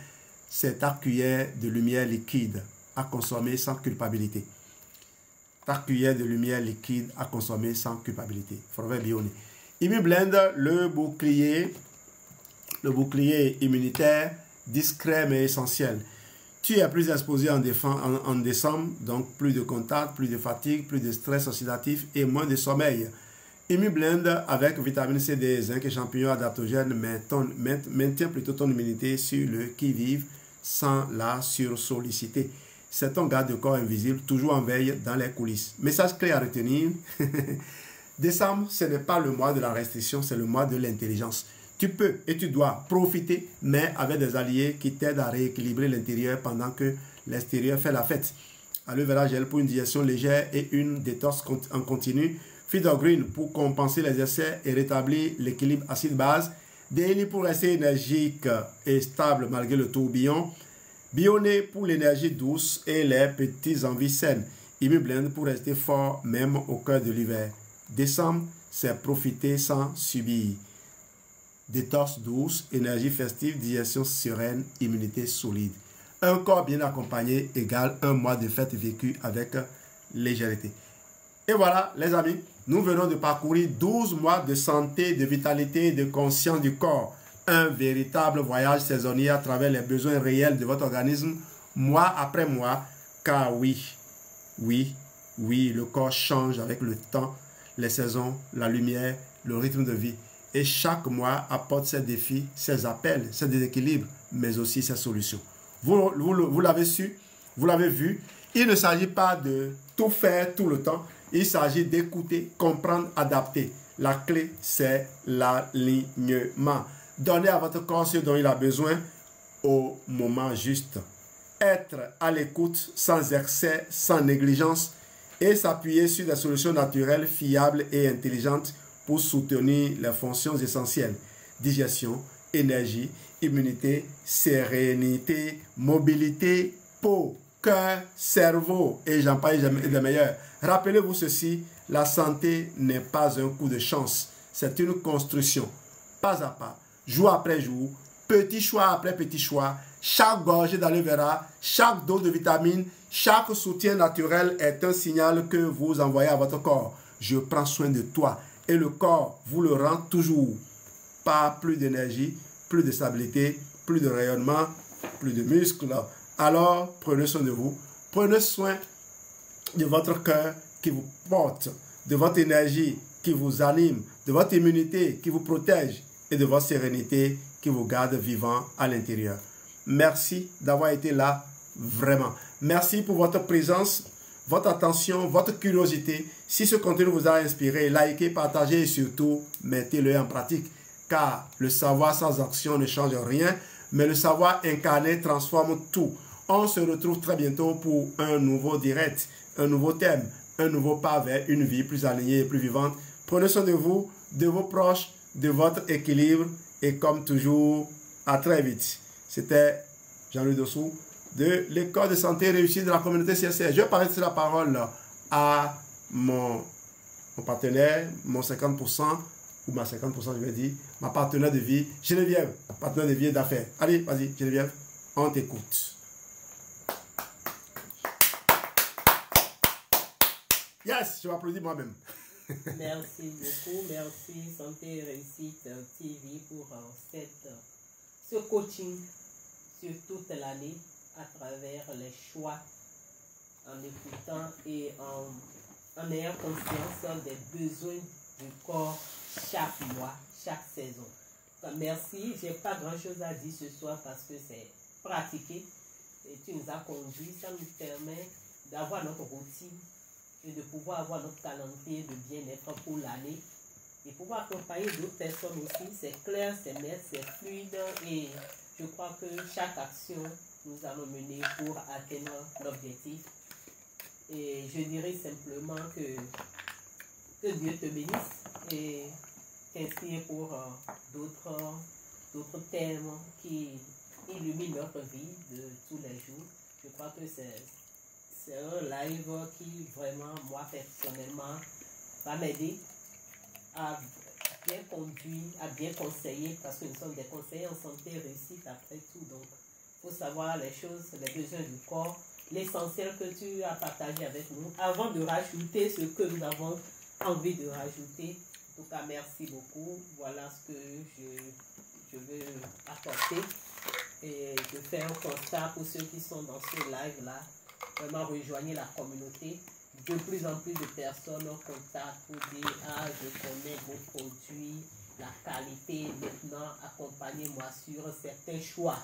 C'est ta cuillère de lumière liquide à consommer sans culpabilité. Ta cuillère de lumière liquide à consommer sans culpabilité. Forever Bionné. Immublend, le bouclier immunitaire, discret mais essentiel. Tu es plus exposé en décembre, donc plus de contact, plus de fatigue, plus de stress oxydatif et moins de sommeil. ImmuBlend avec vitamine C, D, zinc et champignons adaptogènes maintient plutôt ton immunité sur le qui-vive sans la sursolliciter. C'est ton garde de corps invisible, toujours en veille dans les coulisses. Message clé à retenir. Décembre, ce n'est pas le mois de la restriction, c'est le mois de l'intelligence. Tu peux et tu dois profiter, mais avec des alliés qui t'aident à rééquilibrer l'intérieur pendant que l'extérieur fait la fête. Aloe vera gel pour une digestion légère et une détox en continu. Feeder Green pour compenser les excès et rétablir l'équilibre acide-base. Daily pour rester énergique et stable malgré le tourbillon. Bionné pour l'énergie douce et les petites envies saines. ImmuBlend pour rester fort même au cœur de l'hiver. Décembre, c'est profiter sans subir. Détox douce, énergie festive, digestion sereine, immunité solide. Un corps bien accompagné égale un mois de fête vécu avec légèreté. Et voilà, les amis, nous venons de parcourir 12 mois de santé, de vitalité, de conscience du corps. Un véritable voyage saisonnier à travers les besoins réels de votre organisme, mois après mois, car oui, le corps change avec le temps, les saisons, la lumière, le rythme de vie. Et chaque mois apporte ses défis, ses appels, ses déséquilibres, mais aussi ses solutions. Vous l'avez su, vous l'avez vu, il ne s'agit pas de tout faire tout le temps, il s'agit d'écouter, comprendre, adapter. La clé, c'est l'alignement. Donnez à votre corps ce dont il a besoin au moment juste. Être à l'écoute sans excès, sans négligence et s'appuyer sur des solutions naturelles, fiables et intelligentes pour soutenir les fonctions essentielles. Digestion, énergie, immunité, sérénité, mobilité, peau, cœur, cerveau et j'en passe des meilleurs. Rappelez-vous ceci, la santé n'est pas un coup de chance, c'est une construction, pas à pas, jour après jour, petit choix après petit choix. Chaque gorgée d'aloe vera, chaque dose de vitamines, chaque soutien naturel est un signal que vous envoyez à votre corps. Je prends soin de toi et le corps vous le rend toujours. Pas plus d'énergie, plus de stabilité, plus de rayonnement, plus de muscles. Alors, prenez soin de vous. Prenez soin de votre cœur qui vous porte, de votre énergie qui vous anime, de votre immunité qui vous protège et de votre sérénité qui vous garde vivant à l'intérieur. Merci d'avoir été là, vraiment. Merci pour votre présence, votre attention, votre curiosité. Si ce contenu vous a inspiré, likez, partagez et surtout, mettez-le en pratique. Car le savoir sans action ne change rien, mais le savoir incarné transforme tout. On se retrouve très bientôt pour un nouveau direct, un nouveau thème, un nouveau pas vers une vie plus alignée et plus vivante. Prenez soin de vous, de vos proches, de votre équilibre et comme toujours, à très vite. C'était Jean-Louis Dossou de l'école de santé réussie de la communauté CSR. Je vais passer la parole à mon partenaire, mon 50%, ou ma 50%, je vais dire, ma partenaire de vie, Geneviève, partenaire de vie et d'affaires. Allez, vas-y, Geneviève, on t'écoute. Yes, je m'applaudis moi-même. Merci beaucoup, merci Santé Réussite TV pour ce coaching sur toute l'année à travers les choix en écoutant et en ayant conscience des besoins du corps chaque mois, chaque saison. Merci, je n'ai pas grand-chose à dire ce soir parce que c'est pratiqué et tu nous as conduit, ça nous permet d'avoir notre routine et de pouvoir avoir notre calendrier de bien-être pour l'année et pouvoir accompagner d'autres personnes aussi. C'est clair, c'est net, c'est fluide et je crois que chaque action nous allons mener pour atteindre l'objectif. Et je dirais simplement que Dieu te bénisse et t'inspire pour d'autres thèmes qui illuminent notre vie de tous les jours. Je crois que c'est un live qui vraiment, moi personnellement, va m'aider à bien conduire, à bien conseiller, parce que nous sommes des conseillers en santé réussite après tout. Donc, il faut savoir les choses, les besoins du corps, l'essentiel que tu as partagé avec nous, avant de rajouter ce que nous avons envie de rajouter. En tout cas, merci beaucoup. Voilà ce que je veux apporter. Et je fais un constat pour ceux qui sont dans ce live-là. Vraiment, rejoignez la communauté. de plus en plus de personnes nous contactent pour dire ah, je connais vos produits, la qualité, maintenant accompagnez-moi sur certains choix.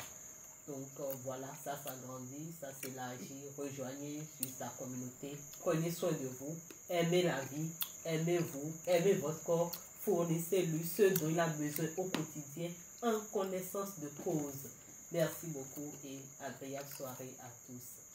Donc voilà, ça s'agrandit, ça s'élargit, rejoignez sur sa communauté, prenez soin de vous, aimez la vie, aimez-vous, aimez votre corps, fournissez-lui ce dont il a besoin au quotidien en connaissance de cause. Merci beaucoup et agréable soirée à tous.